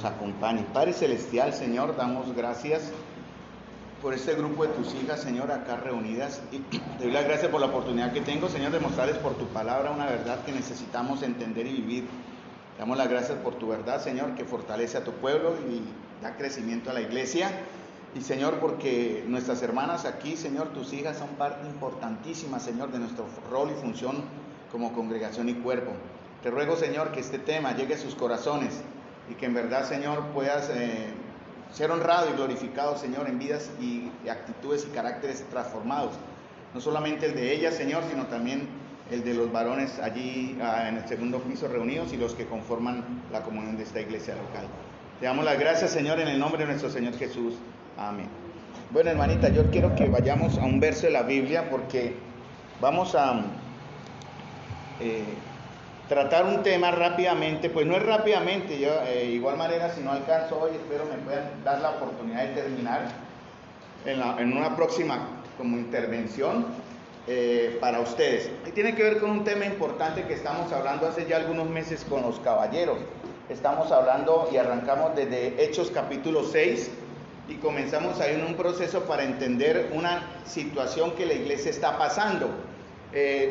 Acompañe. Padre Celestial, Señor, damos gracias por este grupo de tus hijas, Señor, acá reunidas. Y te doy las gracias por la oportunidad que tengo, Señor, de mostrarles por tu palabra una verdad que necesitamos entender y vivir. Damos las gracias por tu verdad, Señor, que fortalece a tu pueblo y da crecimiento a la iglesia. Y, Señor, porque nuestras hermanas aquí, Señor, tus hijas son parte importantísima, Señor, de nuestro rol y función como congregación y cuerpo. Te ruego, Señor, que este tema llegue a sus corazones y que en verdad, Señor, puedas ser honrado y glorificado, Señor, en vidas y actitudes y caracteres transformados. No solamente el de ellas, Señor, sino también el de los varones allí en el segundo piso reunidos y los que conforman la comunión de esta iglesia local. Te damos las gracias, Señor, en el nombre de nuestro Señor Jesús. Amén. Bueno, hermanita, yo quiero que vayamos a un verso de la Biblia porque vamos a tratar un tema rápidamente. Pues no es rápidamente, yo igual manera, si no alcanzo hoy, espero me puedan dar la oportunidad de terminar en una próxima como intervención para ustedes. Y tiene que ver con un tema importante que estamos hablando hace ya algunos meses con los caballeros. Estamos hablando y arrancamos desde Hechos capítulo 6 y comenzamos ahí en un proceso para entender una situación que la iglesia está pasando.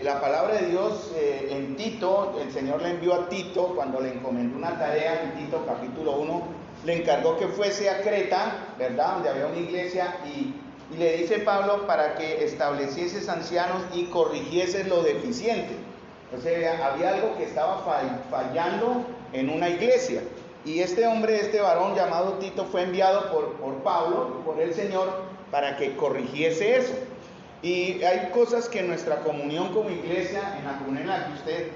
La palabra de Dios en Tito, el Señor le envió a Tito cuando le encomendó una tarea en Tito capítulo 1, le encargó que fuese a Creta, ¿verdad?, donde había una iglesia, y le dice Pablo para que establecieses ancianos y corrigieses lo deficiente. O sea, había algo que estaba fallando en una iglesia, y este hombre, este varón llamado Tito, fue enviado por Pablo, por el Señor, para que corrigiese eso. Y hay cosas que en nuestra comunión como iglesia, en la comunión en la que ustedes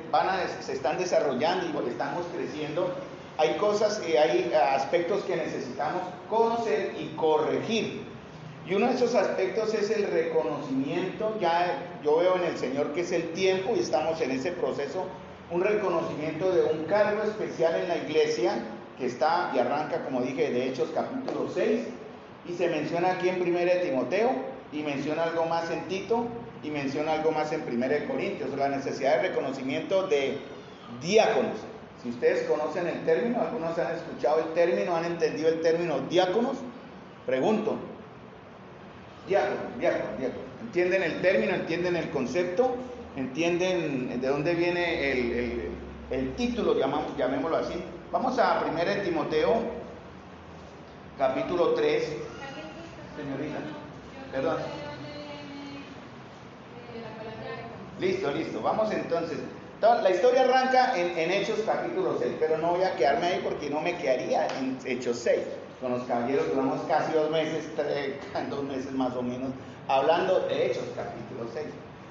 se están desarrollando y estamos creciendo, hay cosas y hay aspectos que necesitamos conocer y corregir. Y uno de esos aspectos es el reconocimiento. Ya yo veo en el Señor que es el tiempo y estamos en ese proceso, un reconocimiento de un cargo especial en la iglesia que está y arranca, como dije, de Hechos capítulo 6 y se menciona aquí en 1 Timoteo. Y menciona algo más en Tito y menciona algo más en 1 Corintios, la necesidad de reconocimiento de diáconos. Si ustedes conocen el término, algunos han escuchado el término, han entendido el término diáconos, pregunto. Diácono. ¿Entienden el término? ¿Entienden el concepto? ¿Entienden de dónde viene el título, llamémoslo así? Vamos a 1 Timoteo, capítulo 3, señorita. Perdón. Listo. Vamos entonces. La historia arranca en Hechos capítulo 6, pero no voy a quedarme ahí porque no me quedaría en Hechos 6. Con los caballeros duramos casi 2 meses, 2 meses más o menos, hablando de Hechos capítulo 6.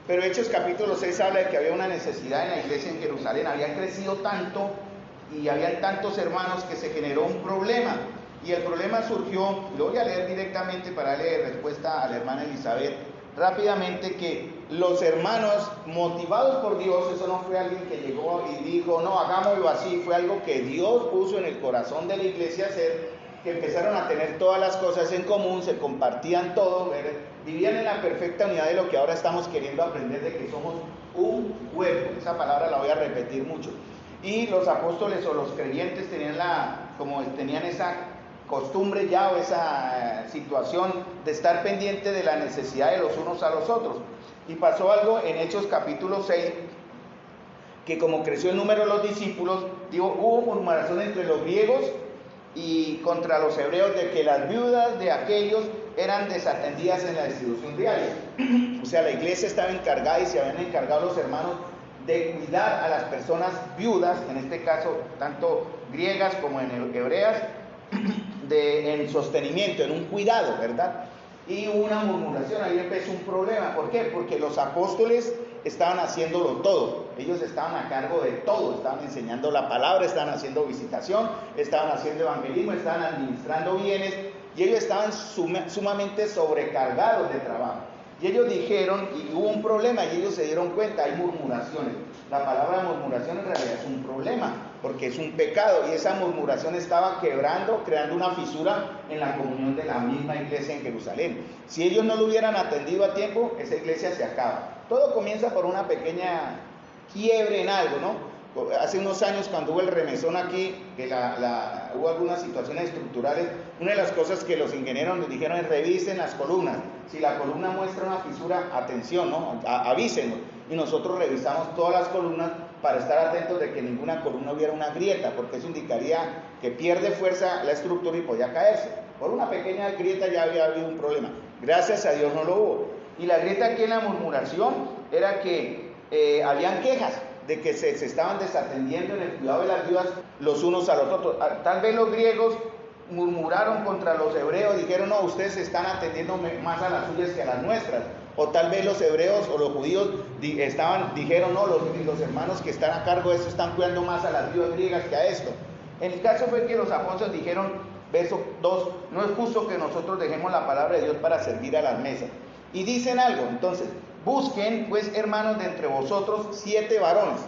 Pero Hechos capítulo 6 habla de que había una necesidad en la iglesia en Jerusalén. Había crecido tanto y había tantos hermanos que se generó un problema. Y el problema surgió, lo voy a leer directamente para darle respuesta a la hermana Elizabeth, rápidamente, que los hermanos, motivados por Dios, eso no fue alguien que llegó y dijo, no, hagámoslo así, fue algo que Dios puso en el corazón de la iglesia hacer, que empezaron a tener todas las cosas en común, se compartían todo, vivían en la perfecta unidad de lo que ahora estamos queriendo aprender, de que somos un cuerpo. Esa palabra la voy a repetir mucho. Y los apóstoles o los creyentes tenían esa costumbre ya o esa situación de estar pendiente de la necesidad de los unos a los otros. Y pasó algo en Hechos capítulo 6, que como creció el número de los discípulos, hubo murmuración entre los griegos y contra los hebreos de que las viudas de aquellos eran desatendidas en la distribución diaria. O sea, la iglesia estaba encargada y se habían encargado los hermanos de cuidar a las personas viudas, en este caso tanto griegas como en hebreas, en sostenimiento, en un cuidado, ¿verdad? Y hubo una murmuración, ahí empezó un problema. ¿Por qué? Porque los apóstoles estaban haciéndolo todo, ellos estaban a cargo de todo, estaban enseñando la palabra, estaban haciendo visitación, estaban haciendo evangelismo, estaban administrando bienes, y ellos estaban sumamente sobrecargados de trabajo. Y ellos dijeron, y hubo un problema, y ellos se dieron cuenta, hay murmuraciones. La palabra murmuración en realidad es un problema, porque es un pecado, y esa murmuración estaba creando una fisura en la comunión de la misma iglesia en Jerusalén. Si ellos no lo hubieran atendido a tiempo, esa iglesia se acaba. Todo comienza por una pequeña quiebre en algo, ¿no? Hace unos años, cuando hubo el remesón aquí, que hubo algunas situaciones estructurales, una de las cosas que los ingenieros nos dijeron es: revisen las columnas. Si la columna muestra una fisura, atención, ¿no? Avísenos. Y nosotros revisamos todas las columnas para estar atentos de que ninguna columna hubiera una grieta, porque eso indicaría que pierde fuerza la estructura y podía caerse. Por una pequeña grieta ya había habido un problema. Gracias a Dios no lo hubo. Y la grieta aquí en la murmuración era que habían quejas de que se estaban desatendiendo en el cuidado de las viudas los unos a los otros. Tal vez los griegos murmuraron contra los hebreos, dijeron: no, ustedes se están atendiendo más a las suyas que a las nuestras. O tal vez los hebreos o los judíos dijeron: no, los hermanos que están a cargo de esto están cuidando más a las viudas griegas que a esto. En el caso fue que los apóstoles dijeron, verso 2, no es justo que nosotros dejemos la palabra de Dios para servir a las mesas. Y dicen algo, entonces: busquen pues, hermanos, de entre vosotros 7 varones.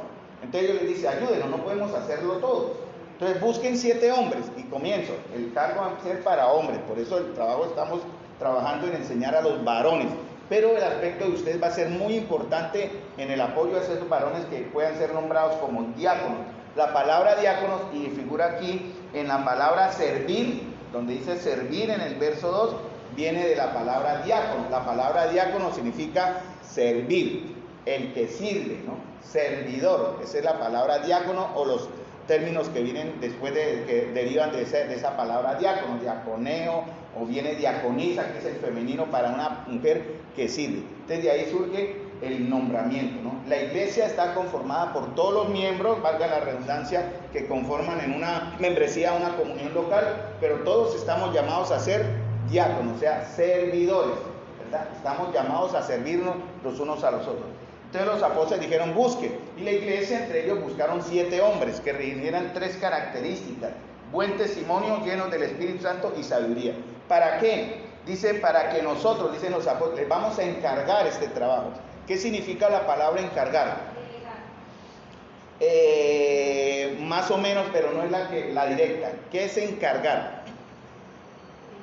Entonces ellos les dicen: ayúdenos, no podemos hacerlo todos. Entonces busquen 7 hombres. Y comienzo, el cargo va a ser para hombres, por eso estamos trabajando en enseñar a los varones. Pero el aspecto de ustedes va a ser muy importante en el apoyo a esos varones que puedan ser nombrados como diáconos. La palabra diáconos, y figura aquí en la palabra servir, donde dice servir en el verso 2, viene de la palabra diácono. La palabra diácono significa servir, el que sirve, ¿no? Servidor, esa es la palabra diácono, o los términos que vienen después que derivan de esa palabra diácono, diaconeo, o viene diaconisa, que es el femenino para una mujer que sirve. Entonces de ahí surge el nombramiento, ¿no? La iglesia está conformada por todos los miembros, valga la redundancia, que conforman en una membresía, una comunión local, pero todos estamos llamados a ser diáconos, o sea, servidores, ¿verdad? Estamos llamados a servirnos los unos a los otros. Entonces los apóstoles dijeron: busquen, y la iglesia entre ellos buscaron 7 hombres que reunieran 3 características: buen testimonio, llenos del Espíritu Santo y sabiduría. ¿Para qué? Dice: para que nosotros, dicen los apóstoles, vamos a encargar este trabajo. ¿Qué significa la palabra encargar? Más o menos, pero no es la directa. ¿Qué es encargar?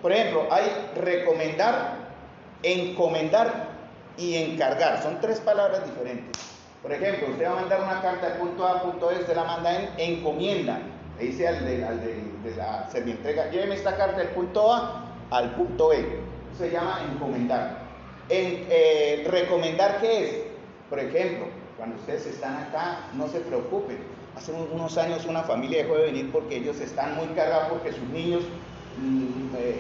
Por ejemplo, hay recomendar, encomendar y encargar. Son 3 palabras diferentes. Por ejemplo, usted va a mandar una carta de punto A a punto B, usted la manda en encomienda. Le dice al de la servientrega: lléveme esta carta del punto A al punto B. Eso se llama encomendar. Recomendar, ¿qué es? Por ejemplo, cuando ustedes están acá, no se preocupen. Hace unos años una familia dejó de venir porque ellos están muy cargados, porque sus niños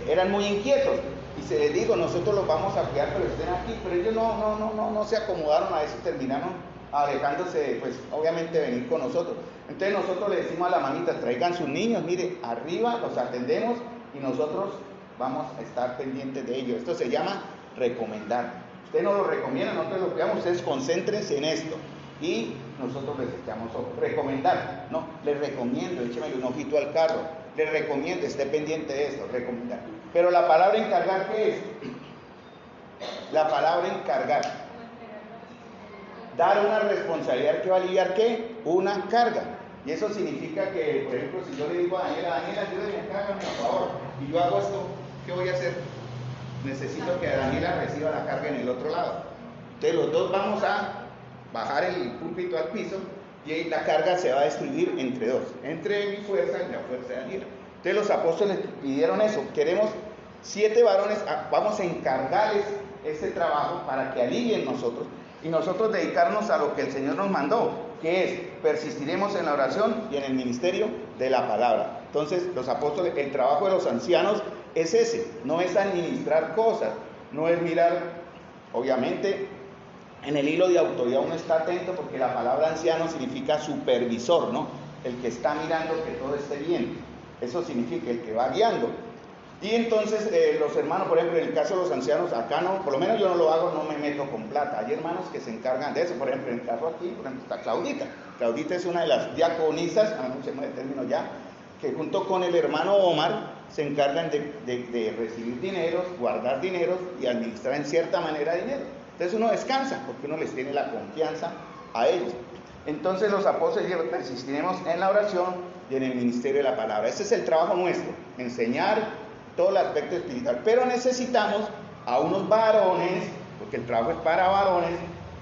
eran muy inquietos. Y se les dijo: nosotros los vamos a cuidar, pero estén aquí. Pero ellos no se acomodaron a eso y terminaron alejándose, pues obviamente, de venir con nosotros. Entonces nosotros le decimos a la manita: traigan sus niños, mire, arriba los atendemos y nosotros vamos a estar pendientes de ellos. Esto se llama recomendar. Usted no lo recomienda, nosotros lo cuidamos, ustedes concéntrense en esto y nosotros les echamos ojo. Recomendar, no, les recomiendo, échemele un ojito al carro, les recomiendo, esté pendiente de esto, recomendar. Pero la palabra encargar, ¿qué es? La palabra encargar: dar una responsabilidad que va a aliviar, ¿qué? Una carga. Y eso significa que, por ejemplo, si yo le digo a Daniela: ayúdame, encárgame, por favor, y yo hago esto, ¿qué voy a hacer? Necesito que Daniela reciba la carga en el otro lado. Entonces los dos vamos a bajar el púlpito al piso y la carga se va a distribuir entre dos, entre mi fuerza y la fuerza de Daniela. Entonces los apóstoles pidieron eso: queremos 7 varones, vamos a encargarles este trabajo para que alivien nosotros y nosotros dedicarnos a lo que el Señor nos mandó, que es: persistiremos en la oración y en el ministerio de la palabra. Entonces los apóstoles, el trabajo de los ancianos es ese, no es administrar cosas, no es mirar, obviamente en el hilo de autoridad uno está atento, porque la palabra anciano significa supervisor, ¿no? El que está mirando que todo esté bien, eso significa el que va guiando. Y entonces los hermanos, por ejemplo, en el caso de los ancianos, acá no, por lo menos yo no lo hago, no me meto con plata. Hay hermanos que se encargan de eso. Por ejemplo, en el caso aquí, por ejemplo, está Claudita. Claudita es una de las diaconisas, no sé el término ya, que junto con el hermano Omar se encargan de recibir dineros, guardar dineros y administrar en cierta manera dinero. Entonces uno descansa porque uno les tiene la confianza a ellos. Entonces los apóstoles dijeron: persistiremos en la oración y en el ministerio de la palabra. Ese es el trabajo nuestro, enseñar todo el aspecto espiritual. Pero necesitamos a unos varones, porque el trabajo es para varones,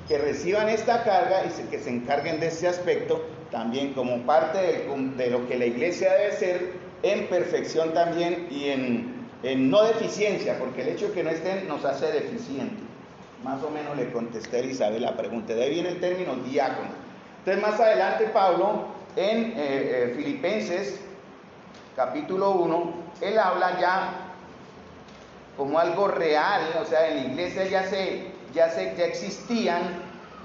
que reciban esta carga y que se encarguen de ese aspecto también como parte de lo que la iglesia debe ser, en perfección también y en no deficiencia, porque el hecho de que no estén nos hace deficientes. Más o menos le contesté a Elizabeth la pregunta. De ahí viene el término diácono. Entonces más adelante Pablo en Filipenses capítulo 1, él habla ya como algo real, o sea, en la iglesia ya existían,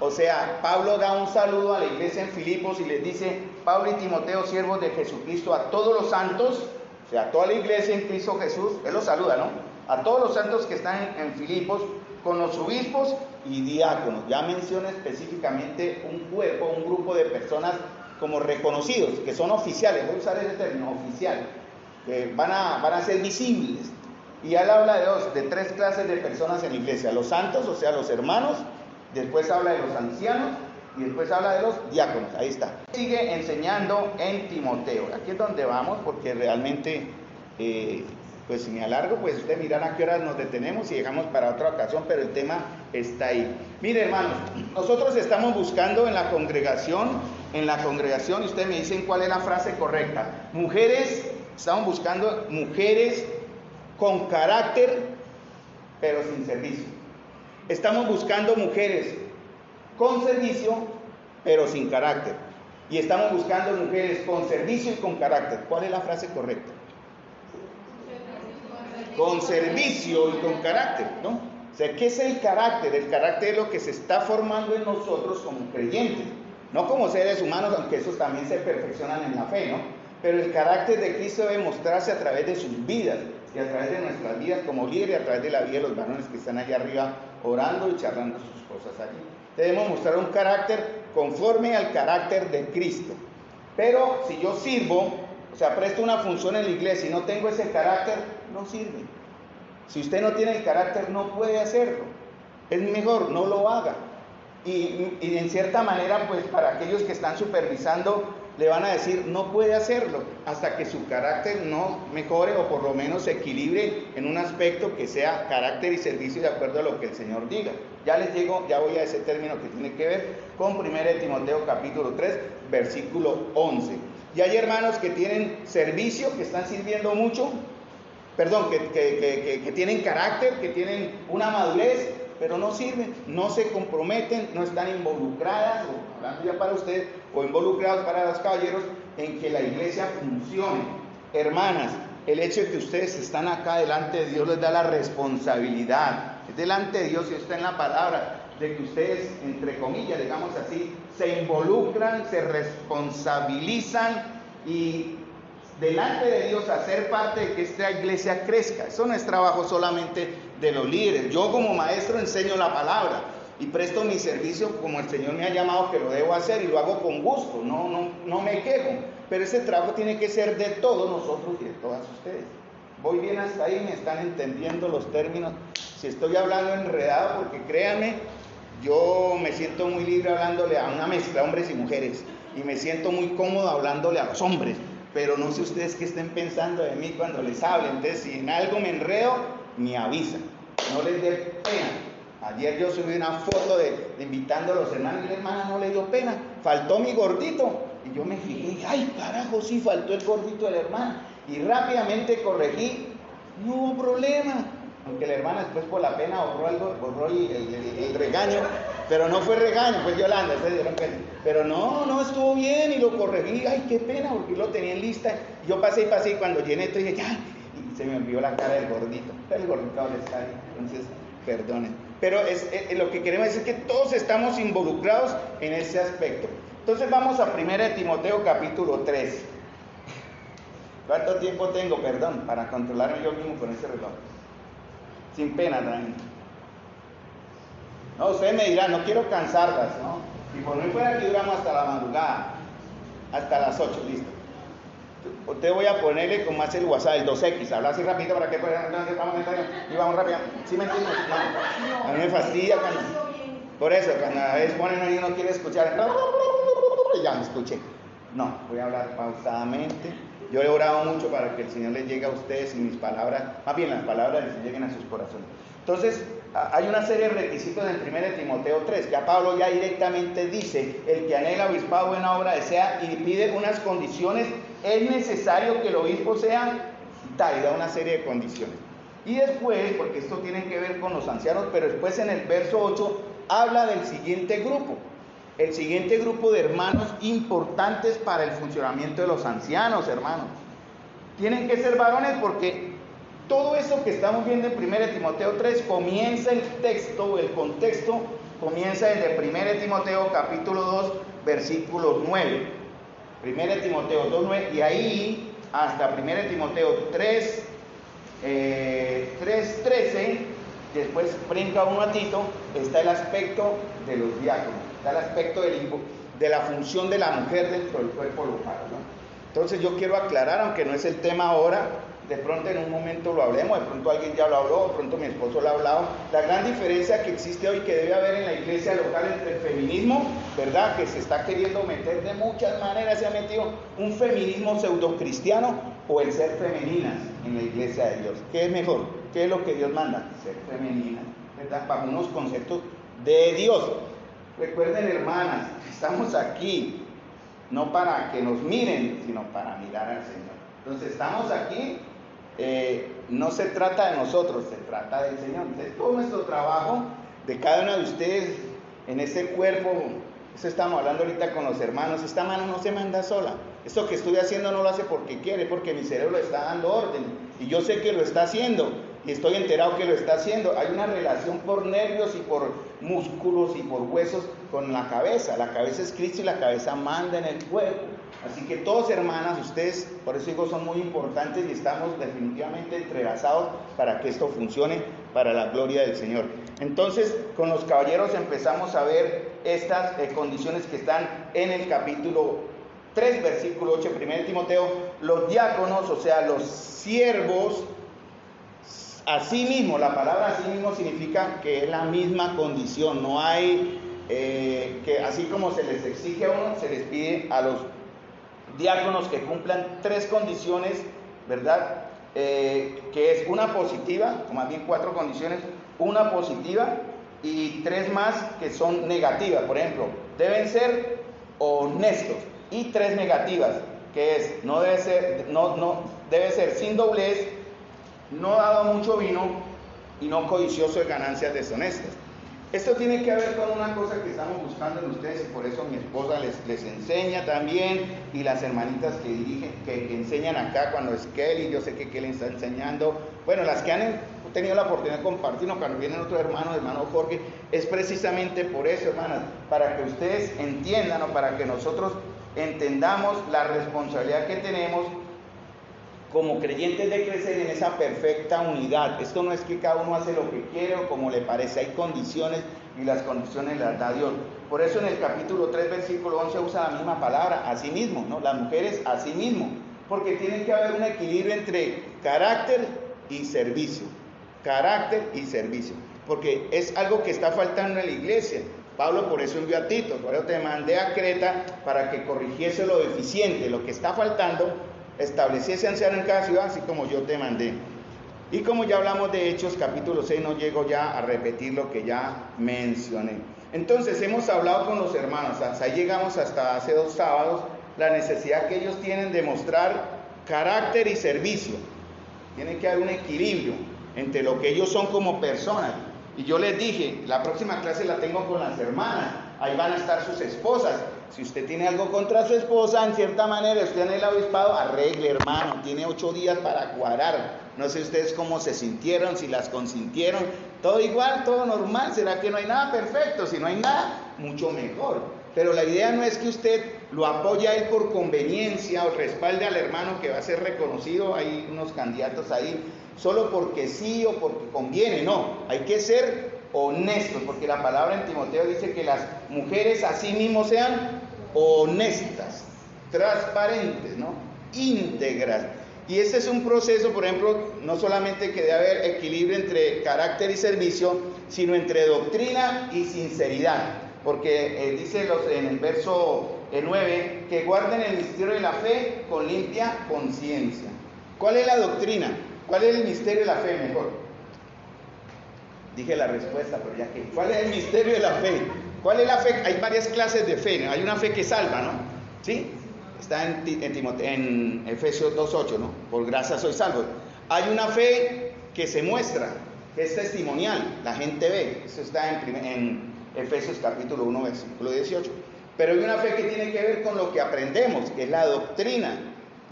o sea, Pablo da un saludo a la iglesia en Filipos y les dice: Pablo y Timoteo, siervos de Jesucristo, a todos los santos, o sea, a toda la iglesia en Cristo Jesús, él los saluda, ¿no? A todos los santos que están en Filipos, con los obispos y diáconos. Ya menciona específicamente un cuerpo, un grupo de personas como reconocidos, que son oficiales, voy a usar ese término, oficial, que van a ser visibles. Y él habla de tres clases de personas en la iglesia: los santos, o sea, los hermanos, después habla de los ancianos y después habla de los diáconos. Ahí está. Sigue enseñando en Timoteo. Aquí es donde vamos, porque realmente, pues si me alargo, pues ustedes miran a qué horas nos detenemos y llegamos para otra ocasión, pero el tema está ahí. Mire, hermanos, nosotros estamos buscando en la congregación, y ustedes me dicen cuál es la frase correcta. Estamos buscando mujeres con carácter, pero sin servicio. Estamos buscando mujeres con servicio, pero sin carácter. Y estamos buscando mujeres con servicio y con carácter. ¿Cuál es la frase correcta? Con servicio y con carácter, ¿no? O sea, ¿qué es el carácter? El carácter es lo que se está formando en nosotros como creyentes, no como seres humanos, aunque esos también se perfeccionan en la fe, ¿no? Pero el carácter de Cristo debe mostrarse a través de sus vidas y a través de nuestras vidas como líderes y a través de la vida de los varones que están allá arriba orando y charlando sus cosas allí. Debemos mostrar un carácter conforme al carácter de Cristo. Pero si yo sirvo, o sea, presto una función en la iglesia y no tengo ese carácter, no sirve. Si usted no tiene el carácter, no puede hacerlo. Es mejor, no lo haga. Y en cierta manera, pues para aquellos que están supervisando, le van a decir: no puede hacerlo, hasta que su carácter no mejore, o por lo menos se equilibre en un aspecto que sea carácter y servicio de acuerdo a lo que el Señor diga. Ya voy a ese término que tiene que ver con 1 Timoteo capítulo 3, versículo 11. Y hay hermanos que tienen servicio, que están sirviendo mucho, que tienen carácter, que tienen una madurez, pero no sirven, no se comprometen, no están involucradas, o hablando ya para usted, o involucrados para los caballeros, en que la iglesia funcione. Hermanas, el hecho de que ustedes están acá delante de Dios les da la responsabilidad, es delante de Dios y está en la palabra, de que ustedes, entre comillas, digamos así, se involucran, se responsabilizan y delante de Dios hacer parte de que esta iglesia crezca. Eso no es trabajo solamente de los líderes. Yo como maestro enseño la palabra y presto mi servicio como el Señor me ha llamado que lo debo hacer, y lo hago con gusto, no me quejo, pero ese trabajo tiene que ser de todos nosotros y de todas ustedes. Voy bien hasta ahí, me están entendiendo los términos. Si estoy hablando enredado, porque créanme, yo me siento muy libre hablándole a una mezcla de hombres y mujeres, y me siento muy cómodo hablándole a los hombres, pero no sé ustedes qué estén pensando de mí cuando les hablen. Entonces, si en algo me enredo, me avisan, no les dé pena. Ayer yo subí una foto de invitando a los hermanos y la hermana no le dio pena, faltó mi gordito, y yo me fijé, ay carajo, sí faltó el gordito de la hermana, y rápidamente corregí, no hubo problema, aunque la hermana después por la pena borró el regaño, pero no fue regaño, fue Yolanda, ustedes dieron cuenta, pero no estuvo bien y lo corregí, ay qué pena, porque lo tenía en lista, yo pasé y cuando llené todo dije, ay, y se me olvidó la cara del gordito, pero el gordito ahora está ahí, entonces perdonen. Pero lo que queremos decir es que todos estamos involucrados en ese aspecto. Entonces vamos a 1 Timoteo capítulo 3. ¿Cuánto tiempo tengo, para controlarme yo mismo con ese reloj? Sin pena, Dani. No, ustedes me dirán, no quiero cansarlas, ¿no? Si por mí fuera aquí duramos hasta la madrugada, hasta las 8, listo. Usted voy a ponerle como hace el WhatsApp, el 2X, habla así rapidito para que vamos rápido. ¿Sí me entiendes? No. A mí me fastidia cuando, por eso, cuando a veces ponen y uno quiere escuchar, y ya me escuché. No, voy a hablar pausadamente. Yo he orado mucho para que el Señor les llegue a ustedes y mis palabras, más bien las palabras les lleguen a sus corazones. Entonces, hay una serie de requisitos en 1 Timoteo 3. Ya Pablo ya directamente dice: el que anhela obispado, buena obra desea, y pide unas condiciones. Es necesario que el obispo sea tal, y da una serie de condiciones. Y después, porque esto tiene que ver con los ancianos, pero después en el verso 8 habla del siguiente grupo. El siguiente grupo de hermanos importantes para el funcionamiento de los ancianos, hermanos. Tienen que ser varones, porque todo eso que estamos viendo en 1 Timoteo 3 comienza el texto, el contexto comienza desde 1 Timoteo capítulo 2, versículo 9. 1 Timoteo 2, 9, y ahí hasta 1 Timoteo 3, 13, después brinca un ratito, está el aspecto de los diáconos, está el aspecto de la función de la mujer dentro del cuerpo local, ¿no? Entonces yo quiero aclarar, aunque no es el tema ahora, de pronto en un momento lo hablemos, de pronto alguien ya lo habló, de pronto mi esposo lo ha hablado, la gran diferencia que existe hoy, que debe haber en la iglesia local entre el feminismo, ¿verdad?, que se está queriendo meter de muchas maneras, se ha metido un feminismo pseudocristiano, o el ser femeninas en la iglesia de Dios. ¿Qué es mejor? ¿Qué es lo que Dios manda? Ser femeninas, ¿verdad?, bajo unos conceptos de Dios. Recuerden, hermanas, estamos aquí no para que nos miren, sino para mirar al Señor. Entonces estamos aquí, no se trata de nosotros, se trata del Señor. Entonces todo nuestro trabajo de cada uno de ustedes en ese cuerpo, eso estamos hablando ahorita con los hermanos, esta mano no se manda sola. Esto que estoy haciendo no lo hace porque quiere, porque mi cerebro le está dando orden, y yo sé que lo está haciendo, y estoy enterado que lo está haciendo. Hay una relación por nervios y por músculos y por huesos con la cabeza. La cabeza es Cristo y la cabeza manda en el cuerpo. Así que todos, hermanas, ustedes, por eso digo, son muy importantes y estamos definitivamente entrelazados para que esto funcione para la gloria del Señor. Entonces, con los caballeros empezamos a ver estas condiciones que están en el capítulo 3, versículo 8, 1 Timoteo. Los diáconos, o sea, los siervos, asimismo, la palabra asimismo significa que es la misma condición. No hay que así como se les exige a uno, se les pide a los diáconos que cumplan 3 condiciones, ¿verdad? Que es una positiva, o más bien 4 condiciones, una positiva y 3 más que son negativas. Por ejemplo, deben ser honestos, y 3 negativas, que es no debe ser sin doblez, no dado mucho vino y no codicioso de ganancias deshonestas. Esto tiene que ver con una cosa que estamos buscando en ustedes, y por eso mi esposa les enseña también, y las hermanitas que dirigen, que enseñan acá, cuando es Kelly, yo sé que Kelly está enseñando, bueno, las que han tenido la oportunidad de compartirnos, cuando vienen otros hermanos, hermano Jorge, es precisamente por eso, hermanas, para que ustedes entiendan, o para que nosotros entendamos la responsabilidad que tenemos como creyentes de crecer en esa perfecta unidad. Esto no es que cada uno hace lo que quiere o como le parece, hay condiciones, y las condiciones las da Dios. Por eso en el capítulo 3, versículo 11 usa la misma palabra, asimismo, ¿no? Las mujeres asimismo, porque tiene que haber un equilibrio entre carácter y servicio. Carácter y servicio, porque es algo que está faltando en la iglesia. Pablo por eso envió a Tito, por eso te mandé a Creta para que corrigiese lo deficiente, lo que está faltando, estableciese anciano en cada ciudad, así como yo te mandé. Y como ya hablamos de Hechos capítulo 6, no llego ya a repetir lo que ya mencioné. Entonces hemos hablado con los hermanos, hasta ahí llegamos hasta hace 2 sábados, la necesidad que ellos tienen de mostrar carácter y servicio. Tiene que haber un equilibrio entre lo que ellos son como personas. Y yo les dije, la próxima clase la tengo con las hermanas, ahí van a estar sus esposas. Si usted tiene algo contra su esposa, en cierta manera, usted en el obispado, arregle, hermano, tiene 8 días para cuadrar. No sé ustedes cómo se sintieron, si las consintieron, todo igual, todo normal. ¿Será que no hay nada perfecto? Si no hay nada, mucho mejor. Pero la idea no es que usted lo apoye a él por conveniencia o respalde al hermano que va a ser reconocido, hay unos candidatos ahí, solo porque sí o porque conviene. No, hay que ser honestos, porque la palabra en Timoteo dice que las mujeres así mismo sean honestas, transparentes, ¿no? Íntegras. Y este es un proceso, por ejemplo, no solamente que debe haber equilibrio entre carácter y servicio, sino entre doctrina y sinceridad. Porque dice en el verso 9, que guarden el misterio de la fe con limpia conciencia. ¿Cuál es la doctrina? ¿Cuál es el misterio de la fe mejor? Dije la respuesta, pero ya que, ¿cuál es el misterio de la fe? ¿Cuál es la fe? Hay varias clases de fe, ¿no? Hay una fe que salva, ¿no? ¿Sí? Está en Efesios 2:8, ¿no? Por gracia soy salvo. Hay una fe que se muestra, que es testimonial, la gente ve. Eso está en Efesios capítulo 1, versículo 18. Pero hay una fe que tiene que ver con lo que aprendemos, que es la doctrina.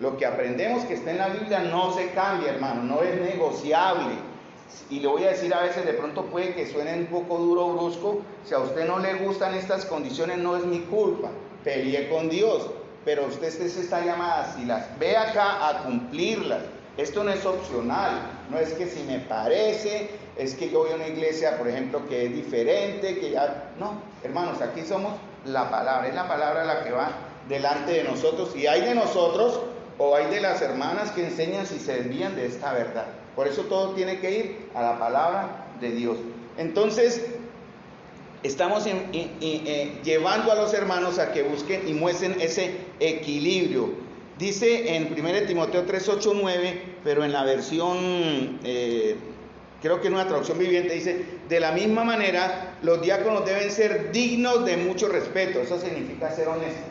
Lo que aprendemos que está en la Biblia no se cambia, hermano, no es negociable. Y le voy a decir, a veces de pronto puede que suene un poco duro o brusco. Si a usted no le gustan estas condiciones, no es mi culpa, peleé con Dios, pero usted está llamada, si las ve acá, a cumplirlas. Esto no es opcional, no es que si me parece, es que yo voy a una iglesia, por ejemplo, que es diferente, que ya... No, hermanos, aquí somos la palabra, es la palabra la que va delante de nosotros, y hay de nosotros o hay de las hermanas que enseñan si se desvían de esta verdad. Por eso todo tiene que ir a la palabra de Dios. Entonces, estamos llevando a los hermanos a que busquen y muestren ese equilibrio. Dice en 1 Timoteo 3, 8, 9, pero en la versión, creo que en una traducción viviente, dice: de la misma manera, los diáconos deben ser dignos de mucho respeto. Eso significa ser honesto.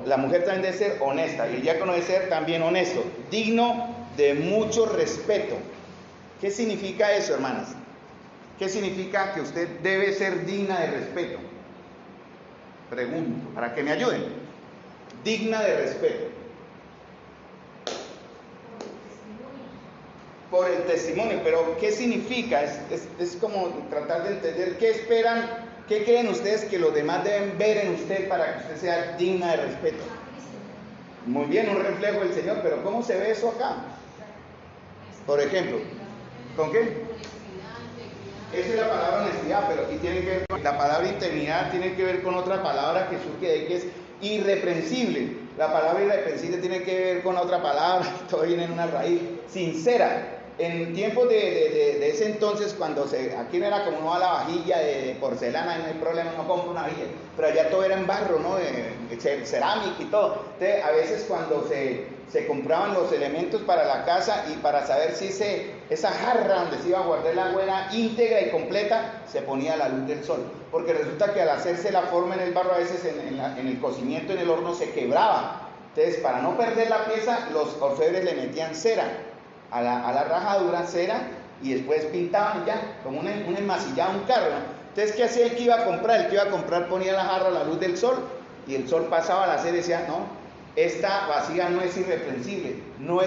La mujer también debe ser honesta y el diácono debe ser también honesto, digno de mucho respeto. ¿Qué significa eso, hermanas? ¿Qué significa que usted debe ser digna de respeto? Pregunto, para que me ayuden. Digna de respeto. Por el testimonio, pero ¿qué significa? Es como tratar de entender qué esperan, qué creen ustedes que los demás deben ver en usted para que usted sea digna de respeto. Muy bien, un reflejo del Señor, pero ¿cómo se ve eso acá? Por ejemplo, ¿con qué? Esa es la palabra honestidad, pero aquí tiene que ver con la palabra integridad, tiene que ver con otra palabra que surge de ahí, que es irreprensible. La palabra irreprensible tiene que ver con otra palabra, todo viene en una raíz, sincera. En tiempos de ese entonces, cuando aquí no era como no a la vajilla de porcelana, y no hay problema, no compro una vajilla, pero allá todo era en barro, ¿no? De cerámica y todo. Entonces, a veces cuando se compraban los elementos para la casa y para saber si esa jarra donde se iba a guardar el agua era íntegra y completa, se ponía a la luz del sol. Porque resulta que al hacerse la forma en el barro, a veces en el cocimiento, en el horno, se quebraba. Entonces, para no perder la pieza, los orfebres le metían cera a la rajadura, cera, y después pintaban ya, como un enmasillado, un carro, ¿no? Entonces, ¿qué hacía el que iba a comprar? El que iba a comprar ponía la jarra a la luz del sol, y el sol pasaba a la cera y decía: no, esta vasija no es irreprensible, no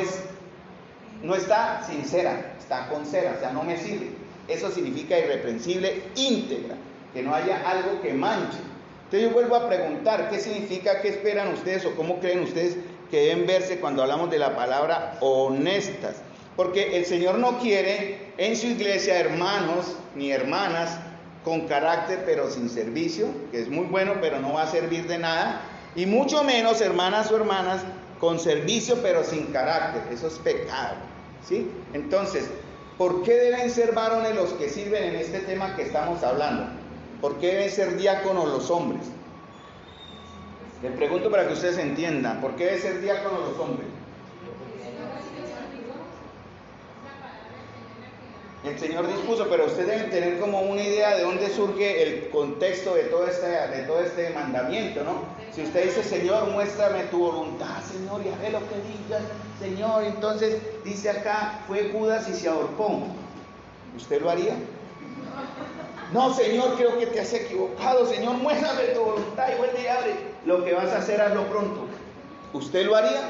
está sin cera, está con cera, o sea, no me sirve. Eso significa irreprensible, íntegra, que no haya algo que manche. Entonces yo vuelvo a preguntar, ¿qué significa, qué esperan ustedes o cómo creen ustedes que deben verse cuando hablamos de la palabra honestas? Porque el Señor no quiere en su iglesia hermanos ni hermanas con carácter pero sin servicio, que es muy bueno pero no va a servir de nada, y mucho menos hermanas o hermanas con servicio pero sin carácter. Eso es pecado, ¿sí? Entonces, ¿por qué deben ser varones los que sirven en este tema que estamos hablando? ¿Por qué deben ser diáconos los hombres? Les pregunto para que ustedes entiendan, ¿por qué deben ser diáconos los hombres? El Señor dispuso, pero ustedes deben tener como una idea de dónde surge el contexto de todo este mandamiento, ¿no? Si usted dice: Señor, muéstrame tu voluntad, Señor, y haré lo que digas, Señor. Entonces dice acá: fue Judas y se ahorcó. ¿Usted lo haría? No, Señor, creo que te has equivocado. Señor, muéstrame tu voluntad y vuelve y abre. Lo que vas a hacer, hazlo pronto. ¿Usted lo haría?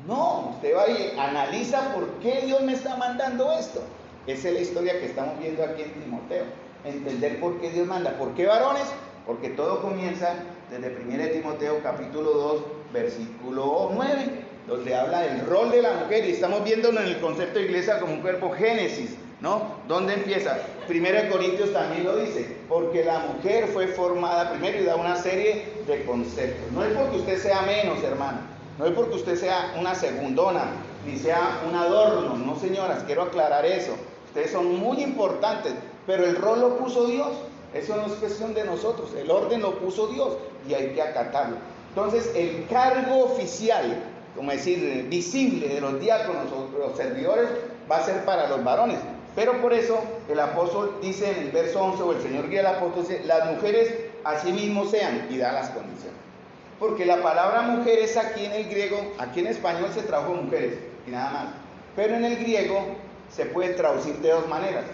No, usted va y analiza por qué Dios me está mandando esto. Esa es la historia que estamos viendo aquí en Timoteo. Entender por qué Dios manda. ¿Por qué varones? Porque todo comienza desde 1 Timoteo capítulo 2, versículo 9, donde habla del rol de la mujer. Y estamos viéndolo en el concepto de iglesia como un cuerpo, Génesis, ¿no? ¿Dónde empieza? 1 Corintios también lo dice, porque la mujer fue formada primero, y da una serie de conceptos. No es porque usted sea menos, hermana, no es porque usted sea una segundona, ni sea un adorno, no, señoras, quiero aclarar eso. Ustedes son muy importantes, pero el rol lo puso Dios. Eso no es cuestión de nosotros, el orden lo puso Dios y hay que acatarlo. Entonces, el cargo oficial, como decir, visible de los diáconos o los servidores, va a ser para los varones. Pero por eso el apóstol dice en el verso 11, o el Señor guía al apóstol, dice, las mujeres asimismo sean, y da las condiciones. Porque la palabra mujeres aquí en el griego, aquí en español se tradujo mujeres, y nada más. Pero en el griego se puede traducir de dos maneras.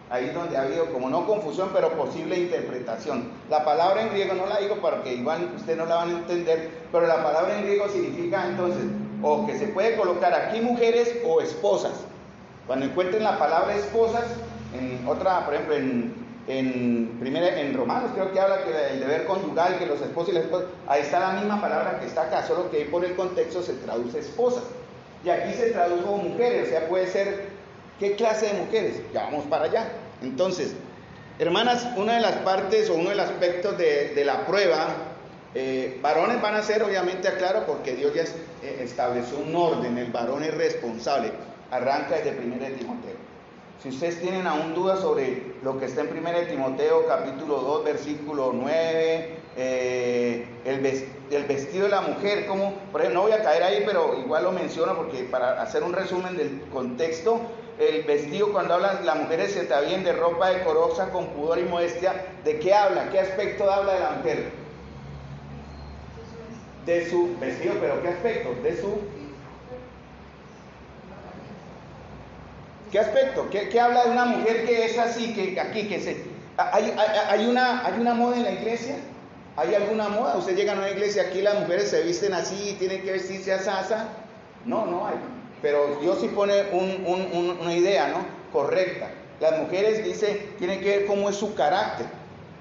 Ahí es donde ha habido como no confusión, pero posible interpretación. La palabra en griego no la digo porque igual ustedes no la van a entender, pero la palabra en griego significa entonces, o que se puede colocar aquí mujeres o esposas. Cuando encuentren la palabra esposas, en otra, por ejemplo, en Romanos creo que habla que el deber conyugal, que los esposos y las esposas, ahí está la misma palabra que está acá, solo que ahí por el contexto se traduce esposas. Y aquí se tradujo mujeres, o sea, puede ser, ¿qué clase de mujeres? Ya vamos para allá. Entonces, hermanas, una de las partes o uno de los aspectos de la prueba, varones van a ser, obviamente, aclaro, porque Dios ya estableció un orden, el varón es responsable, arranca desde 1 de Timoteo. Si ustedes tienen aún dudas sobre lo que está en 1 de Timoteo, capítulo 2, versículo 9, el vestido de la mujer, como, por ejemplo, no voy a caer ahí, pero igual lo menciono porque para hacer un resumen del contexto, el vestido, cuando hablan las mujeres se atavían de ropa decorosa con pudor y modestia, ¿de qué habla? ¿Qué aspecto habla de la mujer? De su vestido, pero ¿qué aspecto? De su... ¿Qué aspecto? ¿Qué habla de una mujer que es así, que aquí, que se... ¿Hay una moda en la iglesia? ¿Hay alguna moda? Usted llega a una iglesia, aquí las mujeres se visten así, tienen que vestirse asasa. No, no hay. Pero Dios sí pone una idea, ¿no? Correcta. Las mujeres, dice, tienen que ver cómo es su carácter,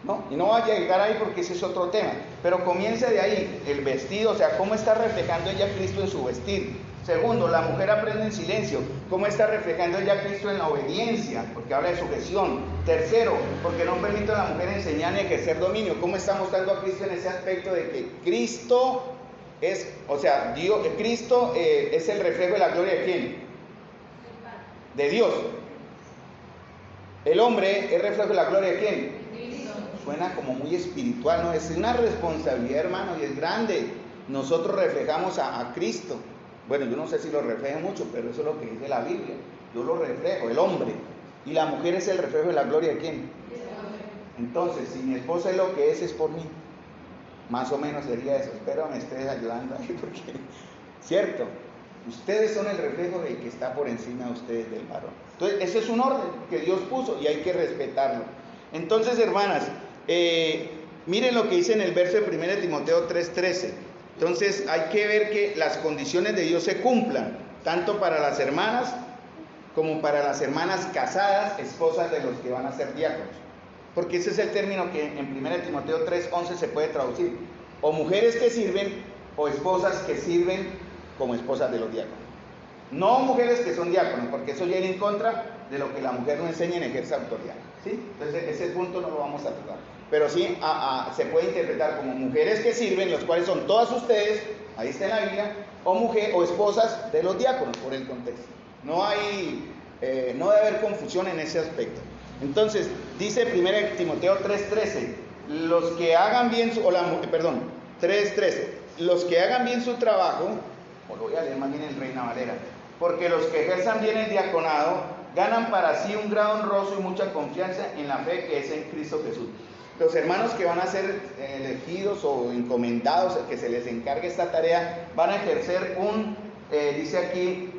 ¿no? Y no vaya a llegar ahí porque ese es otro tema. Pero comience de ahí, el vestido, o sea, cómo está reflejando ella a Cristo en su vestir. Segundo, la mujer aprende en silencio. ¿Cómo está reflejando ella a Cristo en la obediencia? Porque habla de sujeción. Tercero, porque no permite a la mujer enseñar ni ejercer dominio. ¿Cómo está mostrando a Cristo en ese aspecto de que Cristo es, o sea, Cristo es el reflejo de la gloria de quién? De Dios. El hombre es reflejo de la gloria de quién? Cristo. Suena como muy espiritual, ¿no? Es una responsabilidad, hermano, y es grande. Nosotros reflejamos a Cristo. Bueno, yo no sé si lo refleja mucho, pero eso es lo que dice la Biblia. Yo lo reflejo, el hombre. Y la mujer es el reflejo de la gloria de quién? Entonces, si mi esposa es lo que es por mí. Más o menos sería eso. Espero me estés ayudando ahí porque, cierto, ustedes son el reflejo del que está por encima de ustedes, del varón. Entonces, ese es un orden que Dios puso y hay que respetarlo. Entonces, hermanas, miren lo que dice en el verso de 1 de Timoteo 3:13. Entonces, hay que ver que las condiciones de Dios se cumplan, tanto para las hermanas como para las hermanas casadas, esposas de los que van a ser diáconos. Porque ese es el término que en 1 Timoteo 3:11 se puede traducir. O mujeres que sirven, o esposas que sirven como esposas de los diáconos. No mujeres que son diáconos, porque eso ya viene en contra de lo que la mujer no enseña en ejercer autoridad. ¿Sí? Entonces ese punto no lo vamos a tratar. Pero sí se puede interpretar como mujeres que sirven, los cuales son todas ustedes, ahí está en la Biblia, o esposas de los diáconos, por el contexto. No debe haber confusión en ese aspecto. Entonces, dice 1 Timoteo 3:13, los que hagan bien 3:13, los que hagan bien su trabajo, o lo voy a leer más bien en Reina Valera, porque los que ejerzan bien el diaconado, ganan para sí un grado honroso y mucha confianza en la fe que es en Cristo Jesús. Los hermanos que van a ser elegidos o encomendados, que se les encargue esta tarea, van a ejercer dice aquí,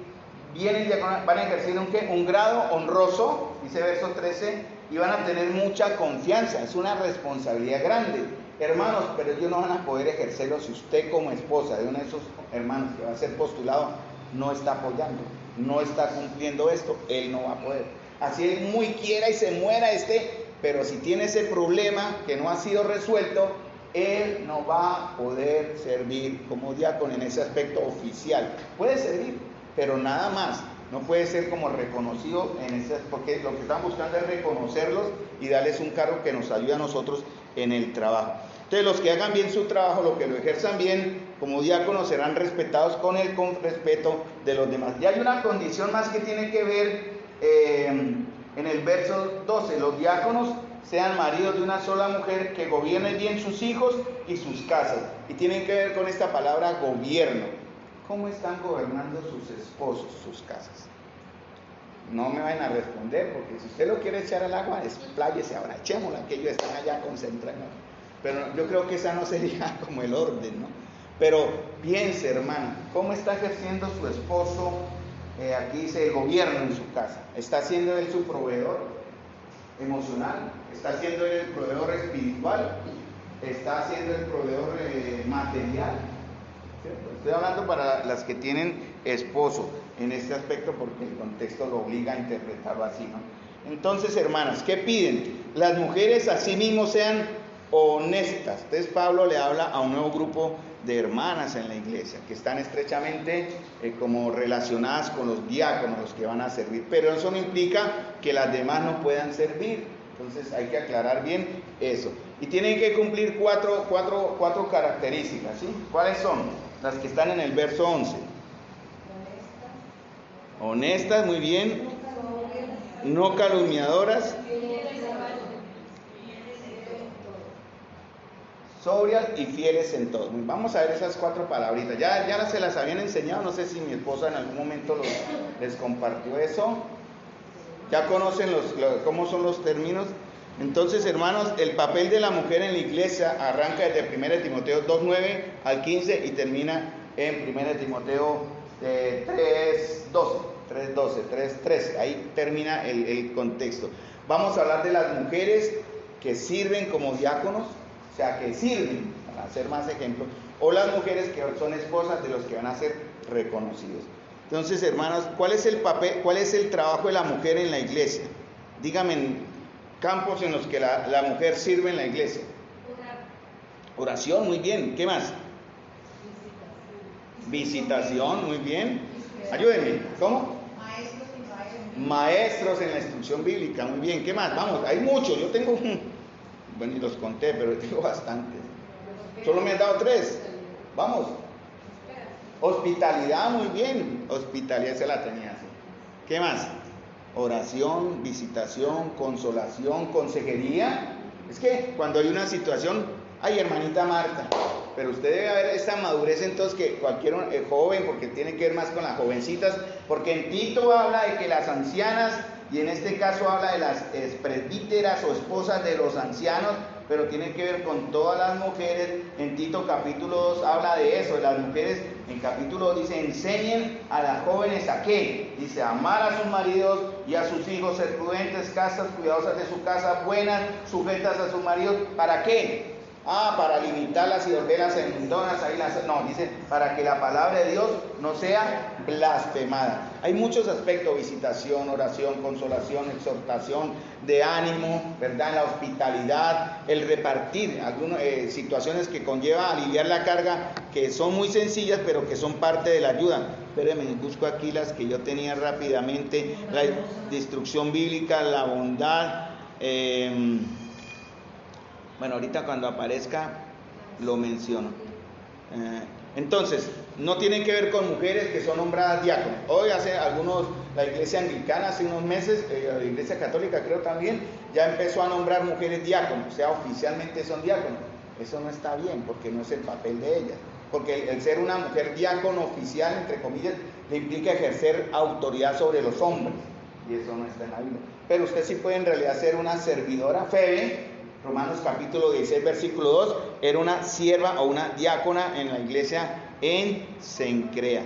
van a ejercer un grado honroso, dice verso 13, y van a tener mucha confianza. Es una responsabilidad grande, hermanos, pero ellos no van a poder ejercerlo si usted como esposa de uno de esos hermanos que va a ser postulado no está apoyando, no está cumpliendo esto, él no va a poder. Así él muy quiera y se muera pero si tiene ese problema que no ha sido resuelto, él no va a poder servir como diácono en ese aspecto oficial. Puede servir, pero nada más. No puede ser como reconocido porque lo que están buscando es reconocerlos y darles un cargo que nos ayude a nosotros en el trabajo. Entonces, los que hagan bien su trabajo, los que lo ejerzan bien como diáconos, serán respetados con respeto de los demás. Y hay una condición más que tiene que ver en el verso 12. Los diáconos sean maridos de una sola mujer, que gobiernen bien sus hijos y sus casas. Y tienen que ver con esta palabra gobierno. ¿Cómo están gobernando sus esposos, sus casas? No me vayan a responder, porque si usted lo quiere echar al agua, expláyese ahora, echémosla, que ellos están allá concentrados. Pero yo creo que esa no sería como el orden, ¿no? Pero piense, hermano, ¿cómo está ejerciendo su esposo? Aquí dice el gobierno en su casa. ¿Está siendo él su proveedor emocional? ¿Está siendo él el proveedor espiritual? ¿Está siendo el proveedor material? ¿Cierto? Estoy hablando para las que tienen esposo en este aspecto, porque el contexto lo obliga a interpretarlo así, ¿no? Entonces, hermanas, ¿qué piden? Las mujeres asimismo sean honestas. Entonces Pablo le habla a un nuevo grupo de hermanas en la iglesia, que están estrechamente como relacionadas con los diáconos, los que van a servir, pero eso no implica que las demás no puedan servir. Entonces hay que aclarar bien eso. Y tienen que cumplir cuatro características, ¿sí? ¿Cuáles son? Las que están en el verso 11. Honestas, muy bien. No calumniadoras. Sobrias y fieles en todo. Vamos a ver esas 4 palabritas. Ya se las habían enseñado, no sé si mi esposa en algún momento les compartió eso. Ya conocen cómo son los términos. Entonces, hermanos, el papel de la mujer en la iglesia arranca desde 1 Timoteo 2:9 al 15 y termina en 1 Timoteo 3:13. Ahí termina el contexto. Vamos a hablar de las mujeres que sirven como diáconos, o sea, que sirven, para hacer más ejemplos, o las mujeres que son esposas de los que van a ser reconocidos. Entonces, hermanos, ¿cuál es el papel, cuál es el trabajo de la mujer en la iglesia? Díganme en campos en los que la mujer sirve en la iglesia. Oración, muy bien. ¿Qué más? Visitación, muy bien. Ayúdenme. ¿Cómo? Maestros en la instrucción bíblica, muy bien. ¿Qué más? Vamos, hay muchos. Yo tengo, bueno, y los conté, pero tengo bastantes. Solo me han dado 3. Vamos. Hospitalidad, muy bien. Hospitalidad se la tenía así. ¿Qué más? Oración, visitación, consolación, consejería. Es que cuando hay una situación, ay, hermanita Marta, pero usted debe haber esta madurez entonces que cualquier joven, porque tiene que ver más con las jovencitas, porque en Tito habla de que las ancianas, y en este caso habla de las presbíteras o esposas de los ancianos, pero tiene que ver con todas las mujeres. En Tito capítulo 2 habla de eso, de las mujeres. En capítulo 2 dice, enseñen a las jóvenes a qué, dice, a amar a sus maridos y a sus hijos, ser prudentes, castas, cuidadosas de su casa, buenas, sujetas a sus maridos. ¿Para qué? Para limitarlas y volverlas enmendonas, no, dice, para que la palabra de Dios no sea blasfemada. Hay muchos aspectos: visitación, oración, consolación, exhortación, de ánimo, ¿verdad? La hospitalidad, el repartir algunas situaciones que conlleva aliviar la carga, que son muy sencillas, pero que son parte de la ayuda. Espérenme, busco aquí las que yo tenía rápidamente: la instrucción bíblica, la bondad. Bueno, ahorita cuando aparezca lo menciono. Entonces, no tienen que ver con mujeres que son nombradas diáconos. Hoy la iglesia anglicana hace unos meses, la iglesia católica creo también, ya empezó a nombrar mujeres diáconos, o sea, oficialmente son diáconos. Eso no está bien, porque no es el papel de ellas. Porque el ser una mujer diácono oficial, entre comillas, le implica ejercer autoridad sobre los hombres, y eso no está en la Biblia. Pero usted sí puede en realidad ser una servidora. Febe, Romanos capítulo 16, versículo 2, era una sierva o una diácona en la iglesia en Cencrea.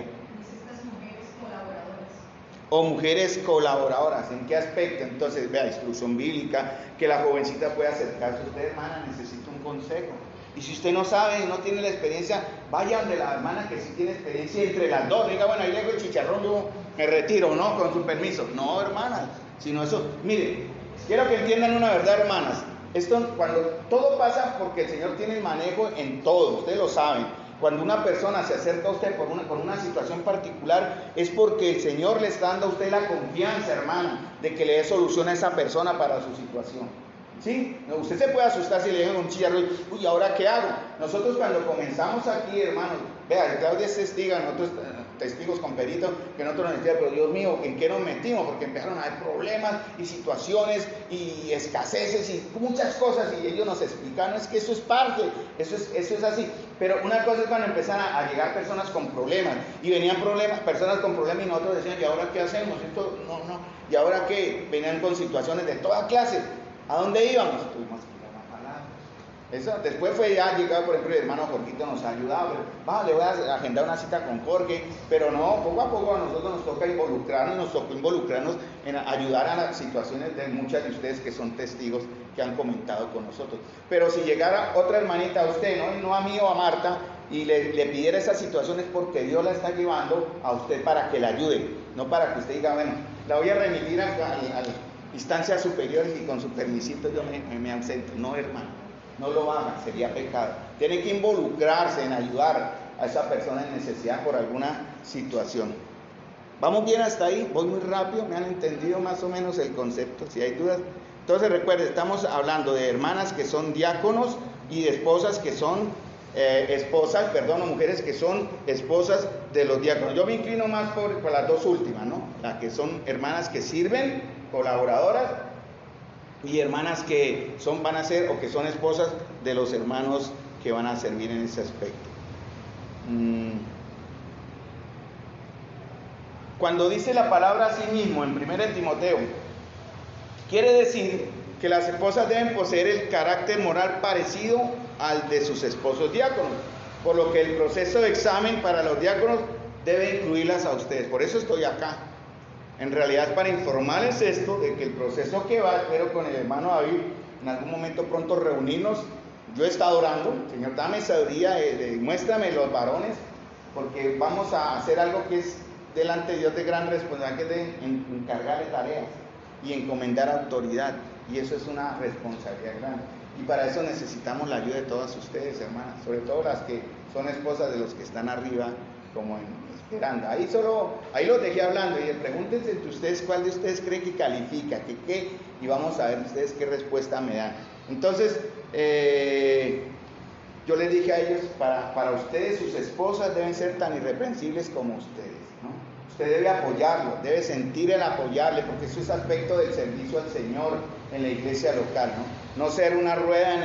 O mujeres colaboradoras. ¿En qué aspecto? Entonces, vea, instrucción bíblica, que la jovencita pueda acercarse a usted, hermana, necesito un consejo. Y si usted no sabe, no tiene la experiencia, vaya donde la hermana que sí tiene experiencia, entre las dos, diga, bueno, ahí le hago el chicharrón, yo me retiro, ¿no? Con su permiso. No, hermanas, sino eso. Mire, quiero que entiendan una verdad, hermanas. Esto, cuando todo pasa porque el Señor tiene el manejo en todo, ustedes lo saben. Cuando una persona se acerca a usted por una situación particular, es porque el Señor le está dando a usted la confianza, hermana, de que le dé solución a esa persona para su situación. ¿Sí? Usted se puede asustar si le dejan un chillarro y, uy, ¿ahora qué hago? Nosotros cuando comenzamos aquí, hermanos, vea, Claudia es testiga, nosotros testigos con peritos, que nosotros nos decían, pero Dios mío, ¿en qué nos metimos? Porque empezaron a haber problemas y situaciones y escaseces y muchas cosas, y ellos nos explicaron, es que eso es parte, eso es así. Pero una cosa es cuando empiezan a llegar personas con problemas, y venían personas con problemas, y nosotros decíamos, ¿y ahora qué hacemos? Esto, no, ¿y ahora qué? Venían con situaciones de toda clase. ¿A dónde íbamos? Tuvimos que ir a la palabra. Eso, después fue ya llegado, por ejemplo, el hermano Jorgito nos ha ayudado, le voy a agendar una cita con Jorge, pero no, poco a poco a nosotros nos toca involucrarnos en ayudar a las situaciones de muchas de ustedes que son testigos que han comentado con nosotros. Pero si llegara otra hermanita a usted, no a mí o a Marta, y le pidiera esas situaciones, porque Dios la está llevando a usted para que la ayude, no para que usted diga, bueno, la voy a remitir a instancias superiores y con su permisito yo me ausento. No, hermano, no lo haga, sería pecado. Tiene que involucrarse en ayudar a esa persona en necesidad por alguna situación. ¿Vamos bien hasta ahí? Voy muy rápido, ¿me han entendido más o menos el concepto? Si hay dudas. Entonces recuerden, estamos hablando de hermanas que son diáconos y de esposas que son o mujeres que son esposas de los diáconos. Yo me inclino más por las dos últimas, ¿no? Las que son hermanas que sirven, colaboradoras, y hermanas que van a ser o que son esposas de los hermanos que van a servir en ese aspecto. Cuando dice la palabra a sí mismo en 1 Timoteo, quiere decir que las esposas deben poseer el carácter moral parecido al de sus esposos diáconos, por lo que el proceso de examen para los diáconos debe incluirlas a ustedes. Por eso estoy acá. En realidad, para informarles esto, de que el proceso que va, espero con el hermano David, en algún momento pronto reunirnos. Yo he estado orando, Señor, dame sabiduría, muéstrame los varones, porque vamos a hacer algo que es delante de Dios de gran responsabilidad, que es de encargarle tareas y encomendar autoridad, y eso es una responsabilidad grande. Y para eso necesitamos la ayuda de todas ustedes, hermanas, sobre todo las que son esposas de los que están arriba, como esperando. Ahí los dejé hablando, y pregúntense entre ustedes cuál de ustedes cree que califica, que qué, y vamos a ver ustedes qué respuesta me dan. Entonces, yo les dije a ellos, para ustedes sus esposas deben ser tan irreprensibles como ustedes, ¿no? Usted debe apoyarlo, debe sentir el apoyarle, porque eso es aspecto del servicio al Señor en la iglesia local, ¿no? No ser una rueda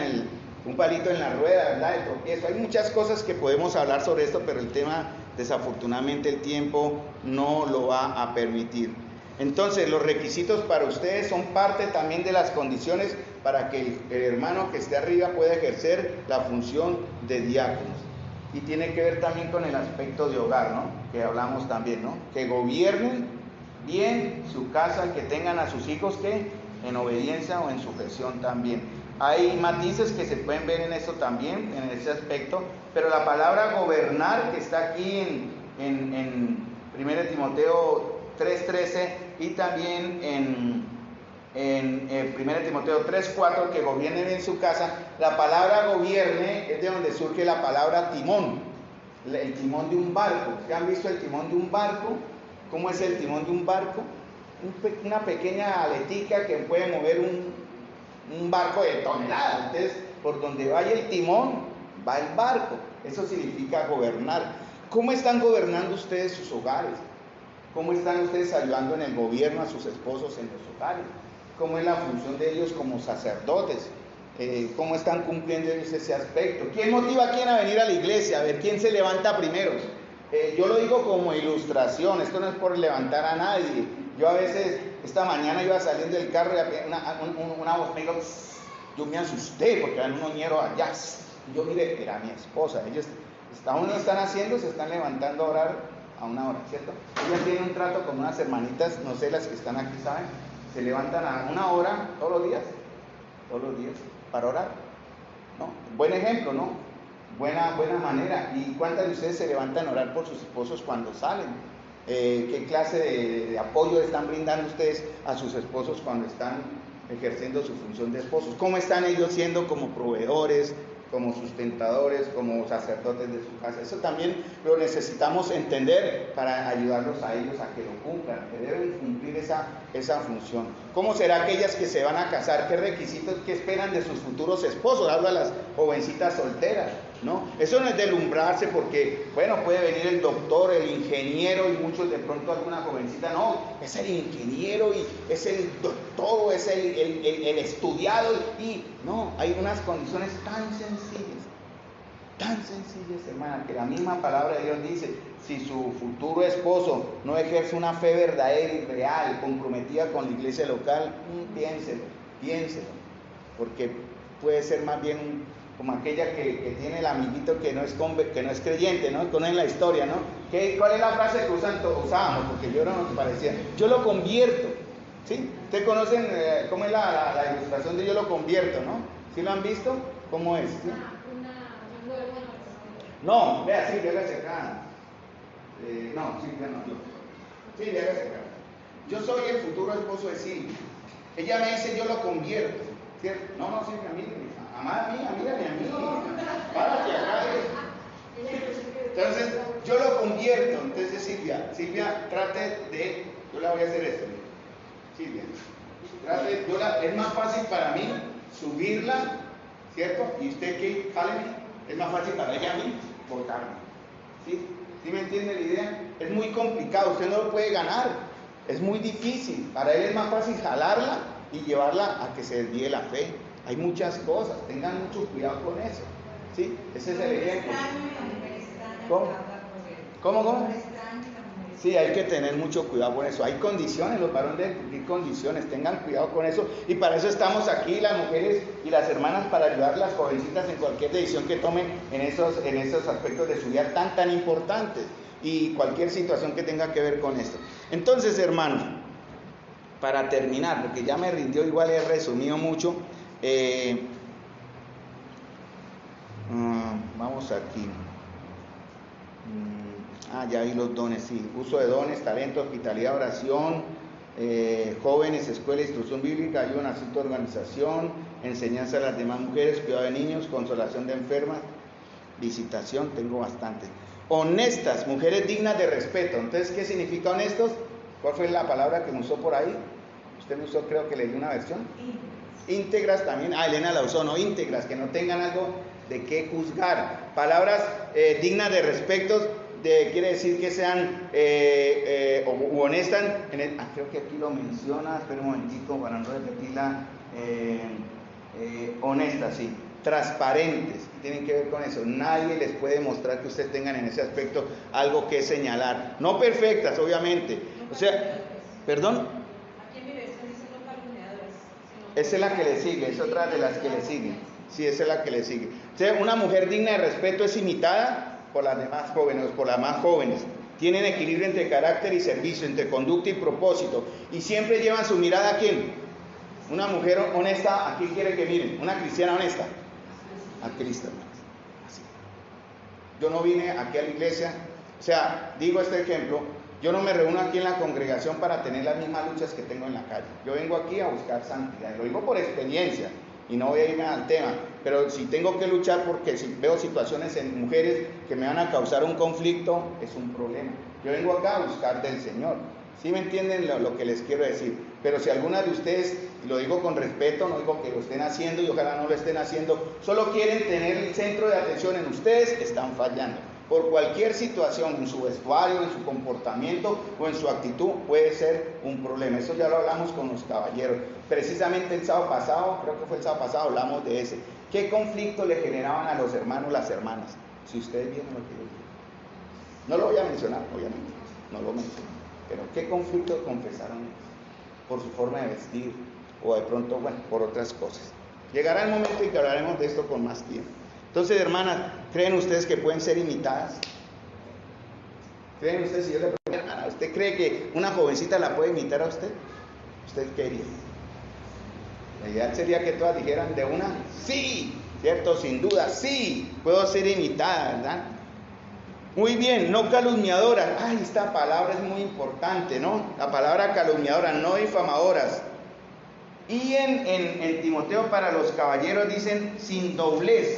un palito en la rueda, ¿verdad? De tropiezo. Hay muchas cosas que podemos hablar sobre esto, pero el tema, desafortunadamente, el tiempo no lo va a permitir. Entonces, los requisitos para ustedes son parte también de las condiciones para que el hermano que esté arriba pueda ejercer la función de diáconos. Y tiene que ver también con el aspecto de hogar, ¿no? Que hablamos también, ¿no? Que gobiernen bien su casa, que tengan a sus hijos que en obediencia o en sujeción también. Hay matices que se pueden ver en eso también, en ese aspecto, pero la palabra gobernar, que está aquí en 1 Timoteo 3:13 y también en 1 Timoteo 3:4, que gobierne bien su casa, la palabra gobierne es de donde surge la palabra timón, el timón de un barco. ¿Ustedes han visto el timón de un barco? ¿Cómo es el timón de un barco? Una pequeña aletica que puede mover un barco de toneladas. Entonces, por donde vaya el timón, va el barco. Eso significa gobernar. ¿Cómo están gobernando ustedes sus hogares? ¿Cómo están ustedes ayudando en el gobierno a sus esposos en los hogares? ¿Cómo es la función de ellos como sacerdotes? ¿Cómo están cumpliendo ellos ese aspecto? ¿Quién motiva a quién a venir a la iglesia? A ver, ¿quién se levanta primero? Yo lo digo como ilustración, esto no es por levantar a nadie. Yo a veces, esta mañana iba saliendo del carro y una voz me dijo, yo me asusté porque eran unos ñeros allá. Y yo miré, era mi esposa. Ellos aún no están haciendo, se están levantando a orar a una hora, ¿cierto? Ella tiene un trato con unas hermanitas, no sé, las que están aquí saben, se levantan a una hora todos los días, para orar, ¿no? Buen ejemplo, ¿no? Buena manera. ¿Y cuántas de ustedes se levantan a orar por sus esposos cuando salen? ¿Qué clase de apoyo están brindando ustedes a sus esposos cuando están ejerciendo su función de esposos? ¿Cómo están ellos siendo como proveedores, como sustentadores, como sacerdotes de su casa? Eso también lo necesitamos entender para ayudarlos a ellos a que lo cumplan, que deben cumplir esa función. ¿Cómo será aquellas que se van a casar? ¿Qué requisitos, qué esperan de sus futuros esposos? Hablo a las jovencitas solteras. ¿no? Eso no es deslumbrarse porque, bueno, puede venir el doctor, el ingeniero y muchos de pronto alguna jovencita, no, es el ingeniero y es el doctor, es el estudiado y no, hay unas condiciones tan sencillas, hermana, que la misma palabra de Dios dice, si su futuro esposo no ejerce una fe verdadera y real, comprometida con la iglesia local, piénselo, porque puede ser más bien como aquella que tiene el amiguito que no es creyente, ¿no? Conocen la historia, ¿no? ¿Cuál es la frase que usábamos? Porque yo no nos parecía. Yo lo convierto, ¿sí? Ustedes conocen cómo es la ilustración de yo lo convierto, ¿no? ¿Sí lo han visto? ¿Cómo es? ¿Sí? No, vea, sí, hágase acá. No, sí, ya no, yo. Sí, hágase acá. Yo soy el futuro esposo de Silvia. Ella me dice yo lo convierto, ¿cierto? No, Silvia, mírame. Amada mía, mírame a mí. Párate acá. Entonces, yo lo convierto. Entonces, Silvia, trate de. Yo la voy a hacer esto. Silvia, es más fácil para mí subirla, ¿cierto? Y usted que jáleme. Es más fácil para ella a mí botarme. ¿Sí? ¿Sí me entiende la idea? Es muy complicado, usted no lo puede ganar. Es muy difícil. Para él es más fácil jalarla y llevarla a que se desvíe la fe. Hay muchas cosas, tengan mucho cuidado con eso. ¿Sí? Ese es el ejemplo. ¿Cómo? Sí, hay que tener mucho cuidado con eso. Hay condiciones, los varones deben cumplir condiciones, tengan cuidado con eso. Y para eso estamos aquí, las mujeres y las hermanas, para ayudar a las jovencitas en cualquier decisión que tomen en esos aspectos de su vida tan importantes. Y cualquier situación que tenga que ver con esto. Entonces, hermanos, para terminar, porque ya me rindió, igual he resumido mucho. Vamos aquí. Ya vi los dones, sí. Uso de dones, talento, hospitalidad, oración, jóvenes, escuela, instrucción bíblica, ayuda en asunto de organización, enseñanza a las demás mujeres, cuidado de niños, consolación de enfermas, visitación, tengo bastante. Honestas, mujeres dignas de respeto. Entonces, ¿qué significa honestos? ¿Cuál fue la palabra que me usó por ahí? Usted me usó, creo que leí una versión. Íntegras también. Elena la usó, no íntegras, que no tengan algo de qué juzgar. Palabras dignas de respeto, quiere decir que sean honestas. Creo que aquí lo menciona, espera un momentico para no repetirla. Honestas, sí. Transparentes, tienen que ver con eso. Nadie les puede mostrar que ustedes tengan en ese aspecto algo que señalar. No perfectas, obviamente. O sea, ¿perdón? Aquí en mi versión dice no calumniadoras. Esa es la que le sigue, es otra de las que le siguen. Sí, esa es la que le sigue. O sea, una mujer digna de respeto es imitada por las demás jóvenes, por las más jóvenes. Tienen equilibrio entre carácter y servicio, entre conducta y propósito. Y siempre llevan su mirada ¿a quién? Una mujer honesta, ¿a quién quiere que miren? Una cristiana honesta. A Cristo. Así. Yo no vine aquí a la iglesia, o sea, digo este ejemplo, yo no me reúno aquí en la congregación para tener las mismas luchas que tengo en la calle. Yo vengo aquí a buscar santidad, lo digo por experiencia y no voy a irme al tema, pero si tengo que luchar porque si veo situaciones en mujeres que me van a causar un conflicto, es un problema. Yo vengo acá a buscar del Señor. ¿Sí me entienden lo que les quiero decir? Pero si alguna de ustedes, y lo digo con respeto, no digo que lo estén haciendo y ojalá no lo estén haciendo, solo quieren tener el centro de atención en ustedes, están fallando. Por cualquier situación, en su vestuario, en su comportamiento o en su actitud, puede ser un problema. Eso ya lo hablamos con los caballeros. Precisamente el sábado pasado, creo que fue el sábado pasado, hablamos de ese. ¿Qué conflicto le generaban a los hermanos, las hermanas? Si ustedes vieron lo que yo dije. No lo voy a mencionar, obviamente, no lo menciono. Pero ¿qué conflictos confesaron ellos? Por su forma de vestir o de pronto, bueno, por otras cosas. Llegará el momento en que hablaremos de esto con más tiempo. Entonces, hermanas, ¿creen ustedes que pueden ser imitadas? ¿Creen ustedes, si yo le pregunto, hermana, ¿usted cree que una jovencita la puede imitar a usted? ¿Usted qué haría? La ideal sería que todas dijeran de una, sí, ¿cierto? Sin duda, sí, puedo ser imitada, ¿verdad? Muy bien, no calumniadoras. Esta palabra es muy importante, ¿no? La palabra calumniadora, no difamadoras. Y en Timoteo para los caballeros dicen sin doblez.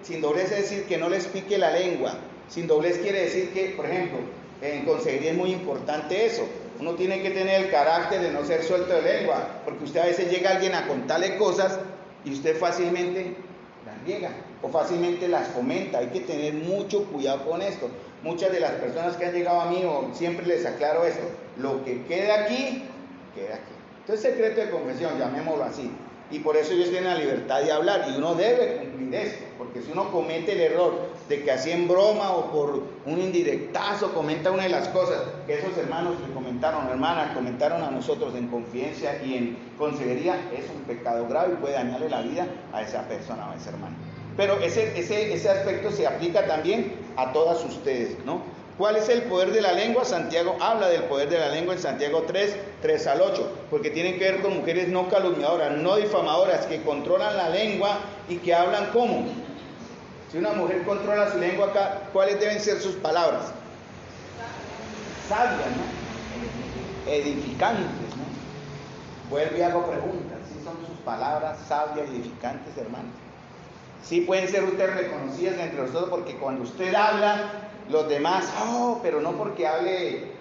Sin doblez es decir que no les pique la lengua. Sin doblez quiere decir que, por ejemplo, en consejería es muy importante eso. Uno tiene que tener el carácter de no ser suelto de lengua, porque usted a veces llega a alguien a contarle cosas y usted fácilmente la riega o fácilmente las comenta. Hay que tener mucho cuidado con esto. Muchas de las personas que han llegado a mí, o siempre les aclaro esto, lo que queda aquí, queda aquí. Entonces, secreto de confesión, llamémoslo así. Y por eso ellos tienen la libertad de hablar, y uno debe cumplir esto, porque si uno comete el error de que así en broma o por un indirectazo comenta una de las cosas que esos hermanos le comentaron, hermanas, comentaron a nosotros en confidencia y en consejería, es un pecado grave y puede dañarle la vida a esa persona o a ese hermano. Pero ese aspecto se aplica también a todas ustedes, ¿no? ¿Cuál es el poder de la lengua? Santiago habla del poder de la lengua en Santiago 3 al 8, porque tienen que ver con mujeres no calumniadoras, no difamadoras, que controlan la lengua y que hablan ¿cómo? Si una mujer controla su lengua acá, ¿cuáles deben ser sus palabras? Sabias, ¿no? Edificantes, ¿no? Vuelvo y hago preguntas. ¿Sí son sus palabras sabias y edificantes, hermanos? Sí pueden ser ustedes reconocidas entre nosotros, porque cuando usted habla, los demás, pero no porque hable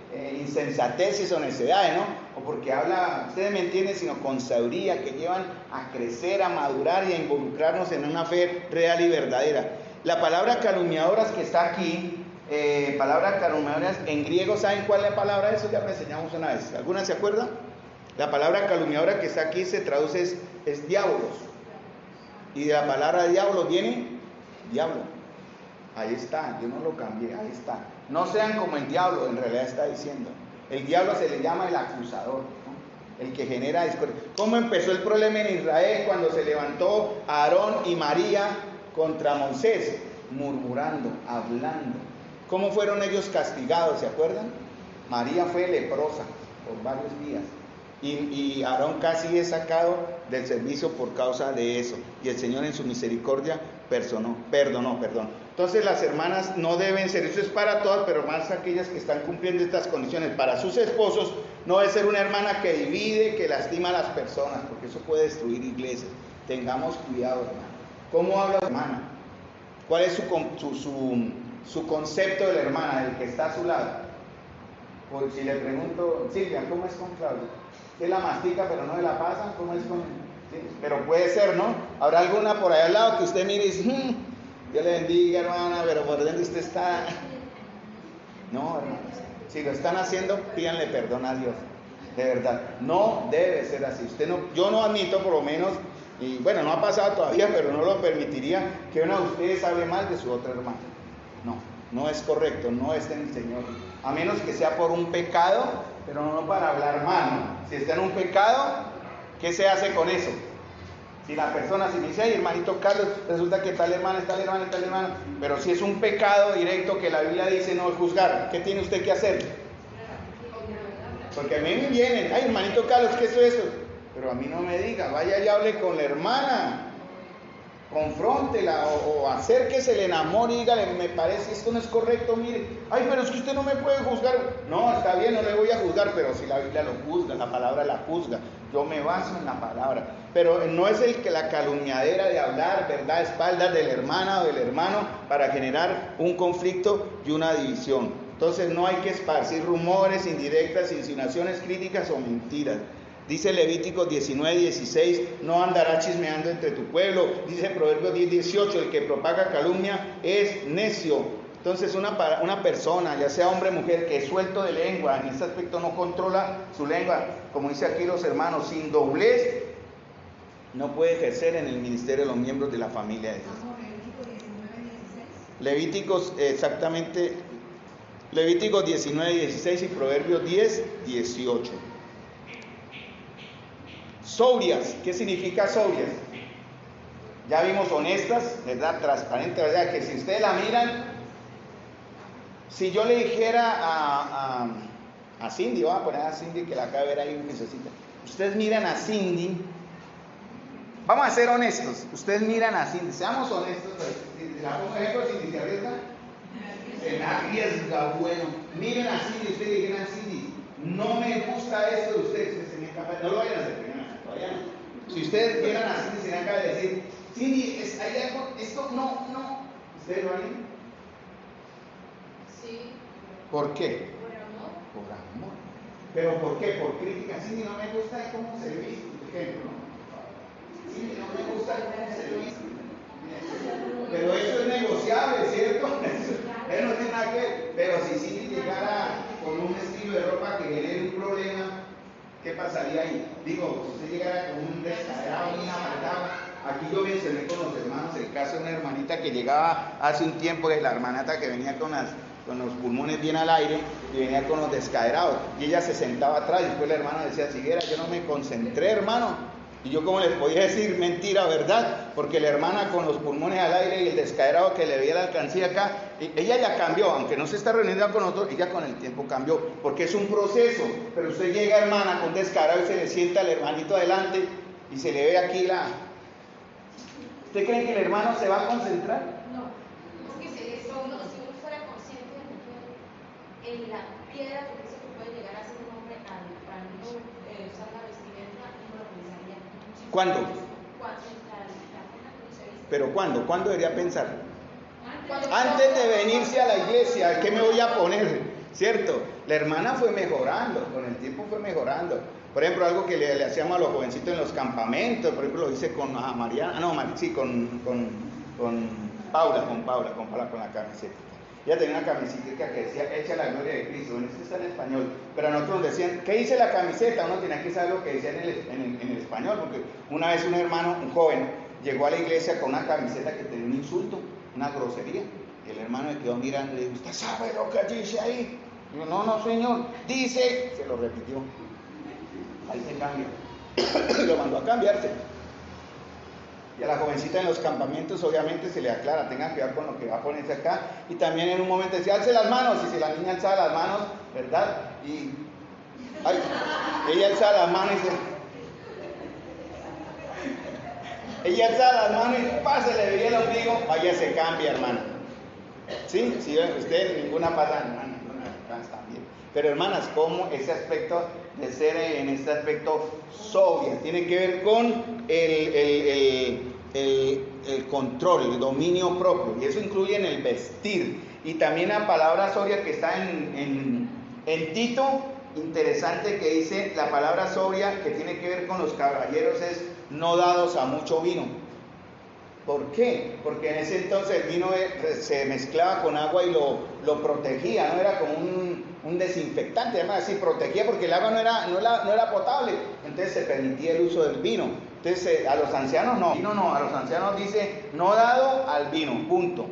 insensateces o necedades, ¿no? O porque habla, ustedes me entienden, sino con sabiduría, que llevan a crecer, a madurar y a involucrarnos en una fe real y verdadera. La palabra calumniadoras que está aquí, palabra calumniadoras, en griego, ¿saben cuál es la palabra? Eso ya lo enseñamos una vez. ¿Alguna se acuerda? La palabra calumniadora que está aquí se traduce es diablos. Y de la palabra diablo viene diablo. Ahí está, yo no lo cambié, ahí está. No sean como el diablo, en realidad está diciendo. El diablo se le llama el acusador, ¿no? El que genera discordia. ¿Cómo empezó el problema en Israel cuando se levantó Aarón y María contra Moisés? Murmurando, hablando. ¿Cómo fueron ellos castigados, se acuerdan? María fue leprosa por varios días. Y Aarón casi es sacado del servicio por causa de eso. Y el Señor en su misericordia perdonó. Entonces las hermanas no deben ser, eso es para todas, pero más aquellas que están cumpliendo estas condiciones. Para sus esposos no debe ser una hermana que divide, que lastima a las personas, porque eso puede destruir iglesias. Tengamos cuidado, hermano. ¿Cómo habla la hermana? ¿Cuál es su concepto de la hermana, del que está a su lado? Por si le pregunto, Silvia, ¿cómo es con Claudia? ¿Usted la mastica pero no la pasa? ¿Cómo es con...? ¿Sí? Pero puede ser, ¿no? Habrá alguna por allá al lado que usted mire y dice, Dios le bendiga, hermana, pero por dentro usted está... No, hermanos, si lo están haciendo, pídanle perdón a Dios, de verdad. No debe ser así. Yo no admito, por lo menos, y bueno, no ha pasado todavía, pero no lo permitiría, que uno de ustedes hable mal de su otra hermana. No es correcto, no está en el Señor. A menos que sea por un pecado, pero no para hablar mal, ¿no? Si está en un pecado, ¿qué se hace con eso? Si la persona se dice, ay, hermanito Carlos, resulta que tal hermana, pero si es un pecado directo que la Biblia dice no juzgar, ¿qué tiene usted que hacer? Porque a mí me vienen, ay, hermanito Carlos, ¿qué es eso? Pero a mí no me diga, vaya y hable con la hermana, confróntela o acérquese, le enamore y dígale, me parece, esto no es correcto, mire, ay, pero es que usted no me puede juzgar. No, está bien, no le voy a juzgar, pero si la Biblia lo juzga, la palabra la juzga, yo me baso en la palabra. Pero no es el que la calumniadera de hablar, ¿verdad?, a espaldas de la hermana o del hermano para generar un conflicto y una división. Entonces no hay que esparcir rumores, indirectas, insinuaciones, críticas o mentiras. Dice Levíticos 19:16, no andará chismeando entre tu pueblo. Dice Proverbios 10:18, el que propaga calumnia es necio. Entonces una persona, ya sea hombre o mujer, que es suelto de lengua, en este aspecto no controla su lengua, como dice aquí los hermanos, sin doblez, no puede ejercer en el ministerio de los miembros de la familia de Dios. Levíticos, exactamente, Levíticos 19:16 y Proverbios 10:18. Sobrias, ¿qué significa sobrias? Ya vimos honestas, ¿verdad? Transparentes, ¿verdad? Que si ustedes la miran, si yo le dijera a Cindy, voy a poner a Cindy que la acaba de ver ahí un necesita. Ustedes miran a Cindy, vamos a ser honestos, ustedes miran a Cindy, seamos honestos, si la pongo ejemplo, Cindy se arriesga, se arriesga, bueno, miren a Cindy, ustedes le dijeran a Cindy, no me gusta esto de ustedes, se me escapa, no lo vayan a hacer. Si ustedes vieran a Cindy, se me acaba de decir, Cindy, hay algo, esto no. ¿Ustedes lo harían? Sí. ¿Por qué? Por amor. Por amor. ¿Pero por qué? Por crítica. Cindy, no me gusta cómo se viste, por ejemplo. Cindy, no me gusta cómo se viste. Pero eso es negociable, ¿cierto? Eso no tiene nada que ver. Pero si Cindy llegara con un estilo de ropa que genere un problema, ¿qué pasaría ahí? Digo, si usted llegara con un descaderado, un amargado. Aquí yo mencioné con los hermanos el caso de una hermanita que llegaba hace un tiempo, de la hermanata que venía con los pulmones bien al aire y venía con los descaderados. Y ella se sentaba atrás y después la hermana decía, si viera, yo no me concentré, hermano. Y yo como les podía decir mentira, ¿verdad? Porque la hermana con los pulmones al aire y el descaderado que le veía la alcancía acá, ella ya cambió, aunque no se está reuniendo con nosotros, ella con el tiempo cambió, porque es un proceso. Pero usted llega, hermana, con descaderado y se le sienta al hermanito adelante y se le ve aquí la... ¿Usted cree que el hermano se va a concentrar? No, es que si uno fuera consciente en la piedra, porque eso que puede llegar a ser un hombre para no usar la vestimenta, uno lo pensaría. ¿Cuándo? La ¿Pero cuándo? ¿Cuándo debería pensar? Antes de venirse a la iglesia, ¿qué me voy a poner? ¿Cierto? La hermana fue mejorando, con el tiempo fue mejorando. Por ejemplo, algo que le hacíamos a los jovencitos en los campamentos, por ejemplo, lo hice con Mariana, con Paula, con la camiseta. Ella tenía una camiseta que decía, echa la gloria de Cristo. Bueno, esto está en español, pero a nosotros nos decían, ¿qué dice la camiseta? Uno tenía que saber lo que decía en el español, porque una vez un hermano, un joven, llegó a la iglesia con una camiseta que tenía un insulto, una grosería. Y el hermano le quedó mirando y le dijo, ¿usted sabe lo que dice ahí? Digo, no, señor, dice, se lo repitió. Ahí se cambia. Lo mandó a cambiarse. Y a la jovencita en los campamentos obviamente se le aclara, tengan cuidado con lo que va a ponerse acá. Y también en un momento decía, alce las manos, y si la niña alzaba las manos, ¿verdad? Y ella alzaba las manos y ella alzaba las manos y se le veía el ombligo, vaya se cambia, hermana. ¿Sí? Si usted ninguna pasa, hermana, también. Pero hermanas, ¿cómo ese aspecto de ser en este aspecto sobria tiene que ver con el control, el dominio propio? Y eso incluye en el vestir. Y también la palabra sobria que está en Tito, interesante, que dice la palabra sobria que tiene que ver con los caballeros es no dados a mucho vino. ¿Por qué? Porque en ese entonces el vino se mezclaba con agua y lo protegía, no era como un desinfectante, además así protegía porque el agua no era potable, entonces se permitía el uso del vino. Entonces a los ancianos no, a los ancianos dice no dado al vino, punto.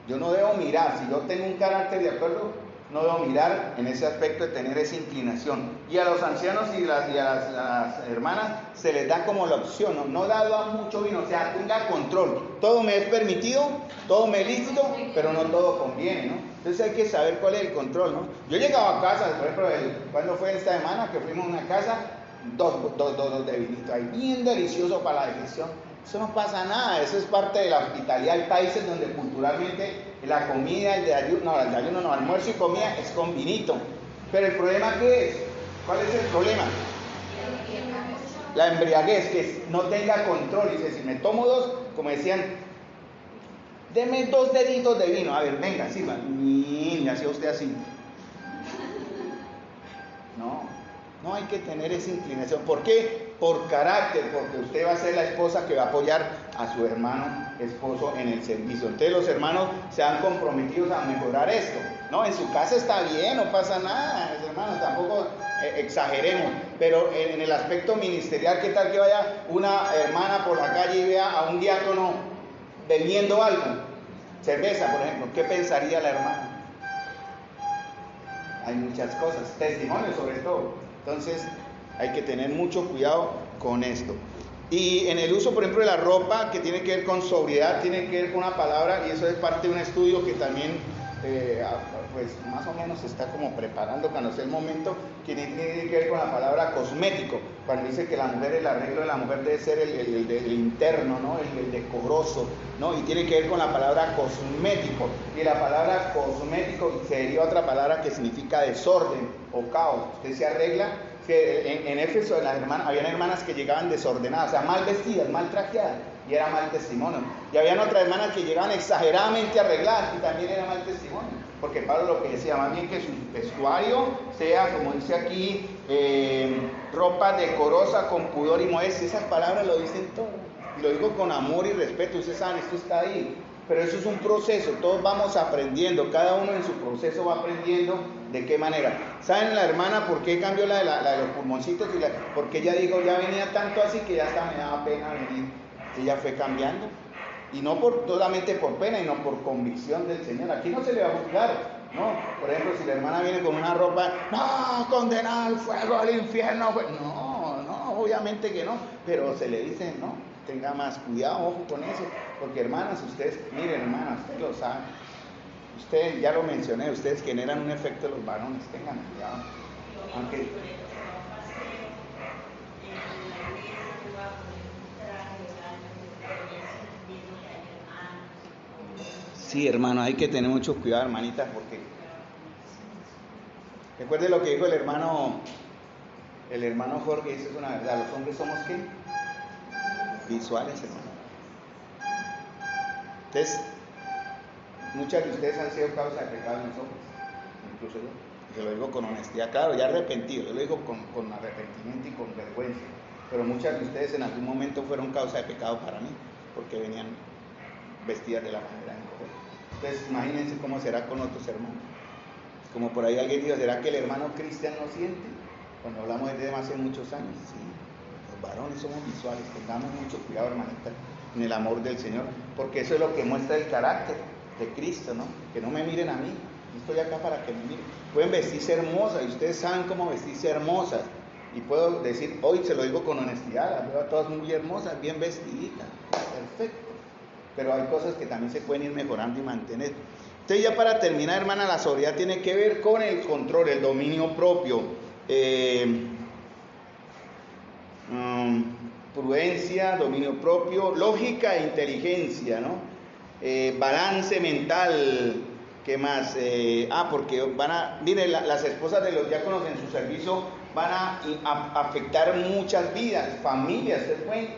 Yo no debo mirar, si yo tengo un carácter de acuerdo, no debo mirar en ese aspecto de tener esa inclinación. Y a los ancianos y a las hermanas se les da como la opción, no dado a mucho vino, o sea, tenga control. Todo me es permitido, todo me es lícito, pero no todo conviene, ¿no? Entonces hay que saber cuál es el control, ¿no? Yo he llegado a casa, por ejemplo, cuando fue esta semana que fuimos a una casa, dos de vinito ahí, bien delicioso para la digestión. Eso no pasa nada, eso es parte de la hospitalidad. Hay países donde culturalmente la comida, el almuerzo y comida es con vinito. Pero el problema ¿qué es? ¿Cuál es el problema? La embriaguez, que no tenga control. Dice, si me tomo dos, como decían, deme 2 deditos de vino. A ver, venga, sirva. Y hacía usted así. No hay que tener esa inclinación. ¿Por qué? Por carácter, porque usted va a ser la esposa que va a apoyar a su hermano esposo en el servicio. Entonces los hermanos se han comprometido a mejorar esto. No, en su casa está bien, no pasa nada, hermanos, tampoco exageremos. Pero en el aspecto ministerial, ¿qué tal que vaya una hermana por la calle y vea a un diácono bebiendo algo? Cerveza, por ejemplo. ¿Qué pensaría la hermana? Hay muchas cosas, testimonios sobre todo. Entonces hay que tener mucho cuidado con esto. Y en el uso, por ejemplo, de la ropa, que tiene que ver con sobriedad, tiene que ver con una palabra, y eso es parte de un estudio que también, pues más o menos se está como preparando cuando sea el momento, que tiene que ver con la palabra cosmético. Cuando dice que la mujer, el arreglo de la mujer debe ser el interno, ¿no? El decoroso, ¿no? Y tiene que ver con la palabra cosmético. Y la palabra cosmético sería otra palabra que significa desorden o caos. Usted se arregla. Que en Éfeso habían hermanas que llegaban desordenadas, o sea, mal vestidas, mal trajeadas, y era mal testimonio. Y habían otras hermanas que llegaban exageradamente arregladas, y también era mal testimonio. Porque Pablo lo que decía, más bien que su vestuario sea, como dice aquí, ropa decorosa, con pudor y modestia. Esas palabras lo dicen todo. y lo digo con amor y respeto, ustedes saben, esto está ahí, pero eso es un proceso, todos vamos aprendiendo, cada uno en su proceso va aprendiendo de qué manera. ¿Saben la hermana por qué cambió la de los pulmoncitos? Porque ella dijo, ya venía tanto así que ya hasta me daba pena venir. Ella fue cambiando, y no solamente por pena, y no por convicción del Señor. Aquí no se le va a juzgar, ¿no? Por ejemplo, si la hermana viene con una ropa, no, condenada al fuego, al infierno, no, obviamente que no, pero se le dice, no, tenga más cuidado, ojo con eso, porque hermanas, ustedes, miren hermanas, ustedes lo saben, ustedes, ya lo mencioné, ustedes generan un efecto de los varones, tengan cuidado, aunque... Sí, hermano, hay que tener mucho cuidado, hermanitas, porque recuerde lo que dijo el hermano Jorge, eso es una verdad, los hombres somos ¿qué? Visuales, hermano. Entonces, muchas de ustedes han sido causa de pecado en los hombres, incluso yo, se lo digo con honestidad, claro, ya arrepentido, yo lo digo con arrepentimiento y con vergüenza, pero muchas de ustedes en algún momento fueron causa de pecado para mí, porque venían vestidas de la manera en que entonces imagínense cómo será con otros hermanos. Como por ahí alguien dijo, ¿será que el hermano Cristian no siente? Cuando hablamos de tema hace muchos años, sí, los varones somos visuales, tengamos mucho cuidado, hermanita, en el amor del Señor, porque eso es lo que muestra el carácter de Cristo, ¿no? Que no me miren a mí, yo estoy acá para que me miren. Pueden vestirse hermosas, y ustedes saben cómo vestirse hermosas, y puedo decir, hoy se lo digo con honestidad, las veo a todas muy hermosas, bien vestiditas, perfecto. Pero hay cosas que también se pueden ir mejorando y mantener. Entonces, ya para terminar, hermana, la sobriedad tiene que ver con el control, el dominio propio, prudencia, dominio propio, lógica e inteligencia, ¿no? Balance mental, ¿qué más? Porque miren, las esposas de los diáconos en su servicio van a afectar muchas vidas, familias, se pueden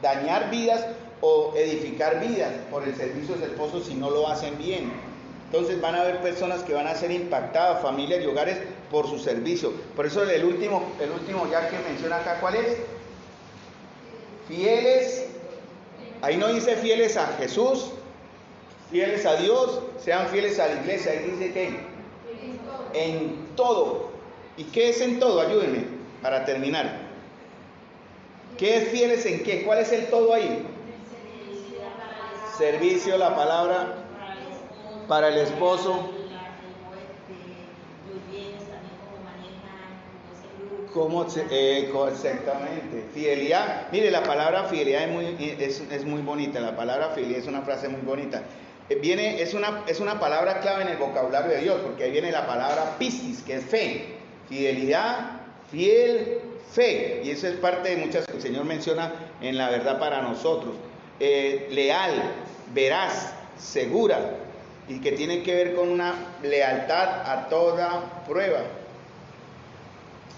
dañar vidas o edificar vidas por el servicio de su esposo si no lo hacen bien. Entonces van a haber personas que van a ser impactadas, familias y hogares, por su servicio. Por eso el último ya que menciona acá, ¿cuál es? Fieles, ahí no dice fieles a Jesús, fieles a Dios, sean fieles a la iglesia, ahí dice que en todo. ¿Y qué es en todo? Ayúdenme para terminar. ¿Qué es fieles en qué? ¿Cuál es el todo ahí? Servicio, la palabra para el esposo. Exactamente. Fidelidad. Mire, la palabra fidelidad es muy bonita. La palabra fidelidad es una frase muy bonita. Es una palabra clave en el vocabulario de Dios, porque ahí viene la palabra pistis, que es fe. Fidelidad, fiel, fe. Y eso es parte de muchas que el Señor menciona en la verdad para nosotros. Leal, veraz, segura, y que tiene que ver con una lealtad a toda prueba.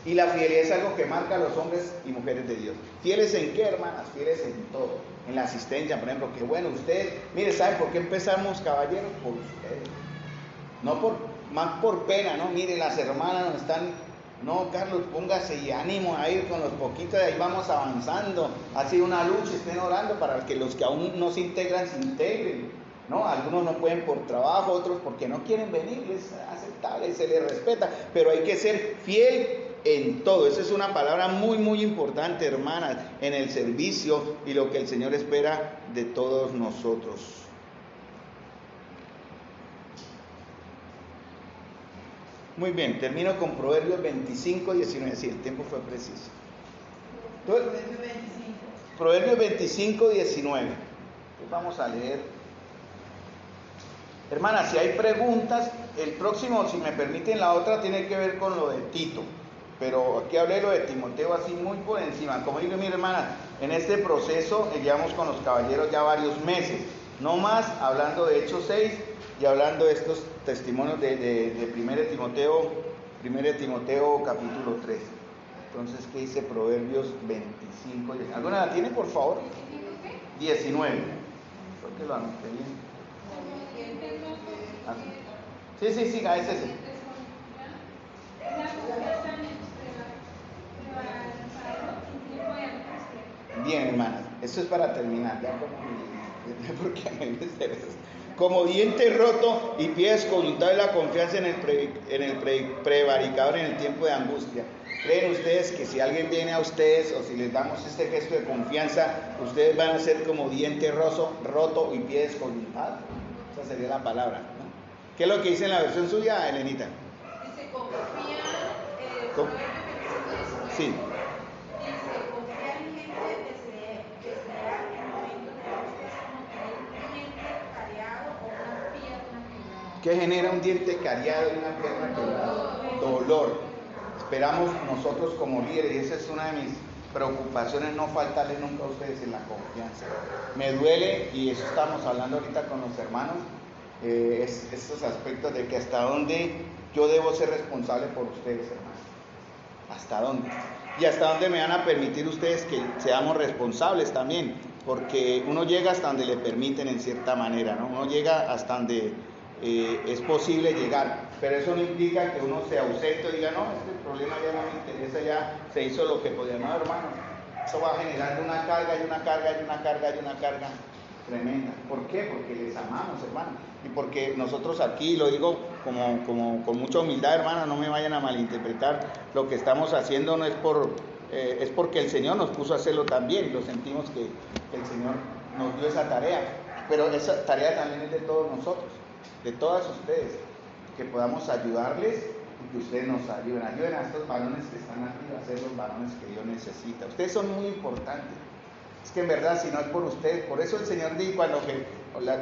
Y la fidelidad es algo que marca a los hombres y mujeres de Dios. ¿Fieles en qué, hermanas? Fieles en todo. En la asistencia, por ejemplo, que bueno, ustedes, mire, ¿saben por qué empezamos, caballeros? Por ustedes. No más por pena, ¿no? Mire, las hermanas nos están... No, Carlos, póngase y ánimo a ir con los poquitos, de ahí vamos avanzando. Ha sido una lucha, estén orando para que los que aún no se integran, se integren, ¿no? Algunos no pueden por trabajo, otros porque no quieren venir, es aceptable, se les respeta, pero hay que ser fiel en todo. Esa es una palabra muy, muy importante, hermanas, en el servicio y lo que el Señor espera de todos nosotros. Muy bien, termino con Proverbios 25, 19. Sí, el tiempo fue preciso. Proverbios 25, 19. Entonces vamos a leer. Hermanas, si hay preguntas, el próximo, si me permiten, la otra tiene que ver con lo de Tito. Pero aquí hablé lo de Timoteo así muy por encima. Como digo, mi hermana, en este proceso llevamos con los caballeros ya varios meses. No más hablando de Hechos 6 y hablando de estos testimonios de 1 Timoteo capítulo 3. Entonces, ¿qué dice Proverbios 25? ¿Alguna la tiene, por favor? 19. Creo que lo anoté bien. Sí, es ese. Bien, hermanas, esto es para terminar, ya porque a mí me interesa. Como diente roto y pie descoyuntado de la confianza en el prevaricador en el tiempo de angustia. ¿Creen ustedes que si alguien viene a ustedes o si les damos este gesto de confianza, ustedes van a ser como diente roto y pie descoyuntado? Esa sería la palabra, ¿no? ¿Qué es lo que dice en la versión suya, Elenita? Dice, confía, ¿Cómo? Sí. Dice, confiar en gente desear en momentos de angustia es como tener un diente cariado o una pierna quebrada. ¿Qué genera un diente cariado y una pierna quebrada? Dolor. Esperamos nosotros como líderes, y esa es una de mis preocupaciones, no faltarles nunca a ustedes en la confianza. Me duele, y eso estamos hablando ahorita con los hermanos, estos aspectos de que hasta dónde yo debo ser responsable por ustedes, hermanos. ¿Hasta dónde? Y hasta dónde me van a permitir ustedes que seamos responsables también, porque uno llega hasta donde le permiten en cierta manera, ¿no? Uno llega hasta donde es posible llegar, pero eso no implica que uno se ausente y diga, no, este problema ya no me interesa, ya se hizo lo que podía. No, hermano, eso va generando una carga y una carga y una carga y una carga tremenda. ¿Por qué? Porque les amamos, hermano, y porque nosotros aquí, lo digo con mucha humildad, hermano, no me vayan a malinterpretar, lo que estamos haciendo no es es porque el Señor nos puso a hacerlo también, y lo sentimos que el Señor nos dio esa tarea, pero esa tarea también es de todos nosotros, de todas ustedes, que podamos ayudarles y que ustedes nos ayuden a estos varones que están arriba a ser los varones que Dios necesita. Ustedes son muy importantes. Es que en verdad, si no es por ustedes, por eso el Señor dijo, cuando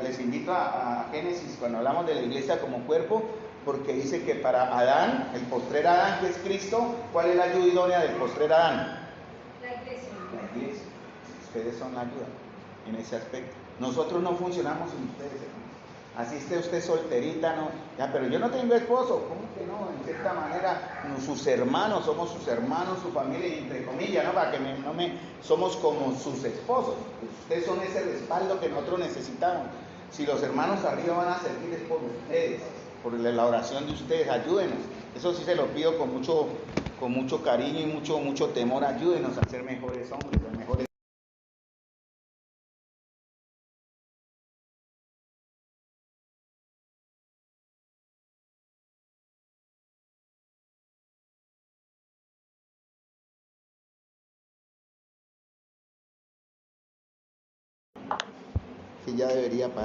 les invito a Génesis, cuando hablamos de la iglesia como cuerpo, porque dice que para Adán, el postrer Adán, que es Cristo, ¿cuál es la ayuda idónea del postrer Adán? La iglesia. La iglesia. Ustedes son la ayuda en ese aspecto. Nosotros no funcionamos sin ustedes, hermanos. Así esté usted solterita, no, ya, pero yo no tengo esposo. ¿Cómo que no? En cierta manera, sus hermanos, somos sus hermanos, su familia, y entre comillas, ¿no? Para que somos como sus esposos. Ustedes son ese respaldo que nosotros necesitamos. Si los hermanos arriba van a servir es por ustedes, por la oración de ustedes, ayúdenos. Eso sí se lo pido con mucho cariño y mucho temor, ayúdenos a ser mejores hombres, mejores. Que ya debería parar.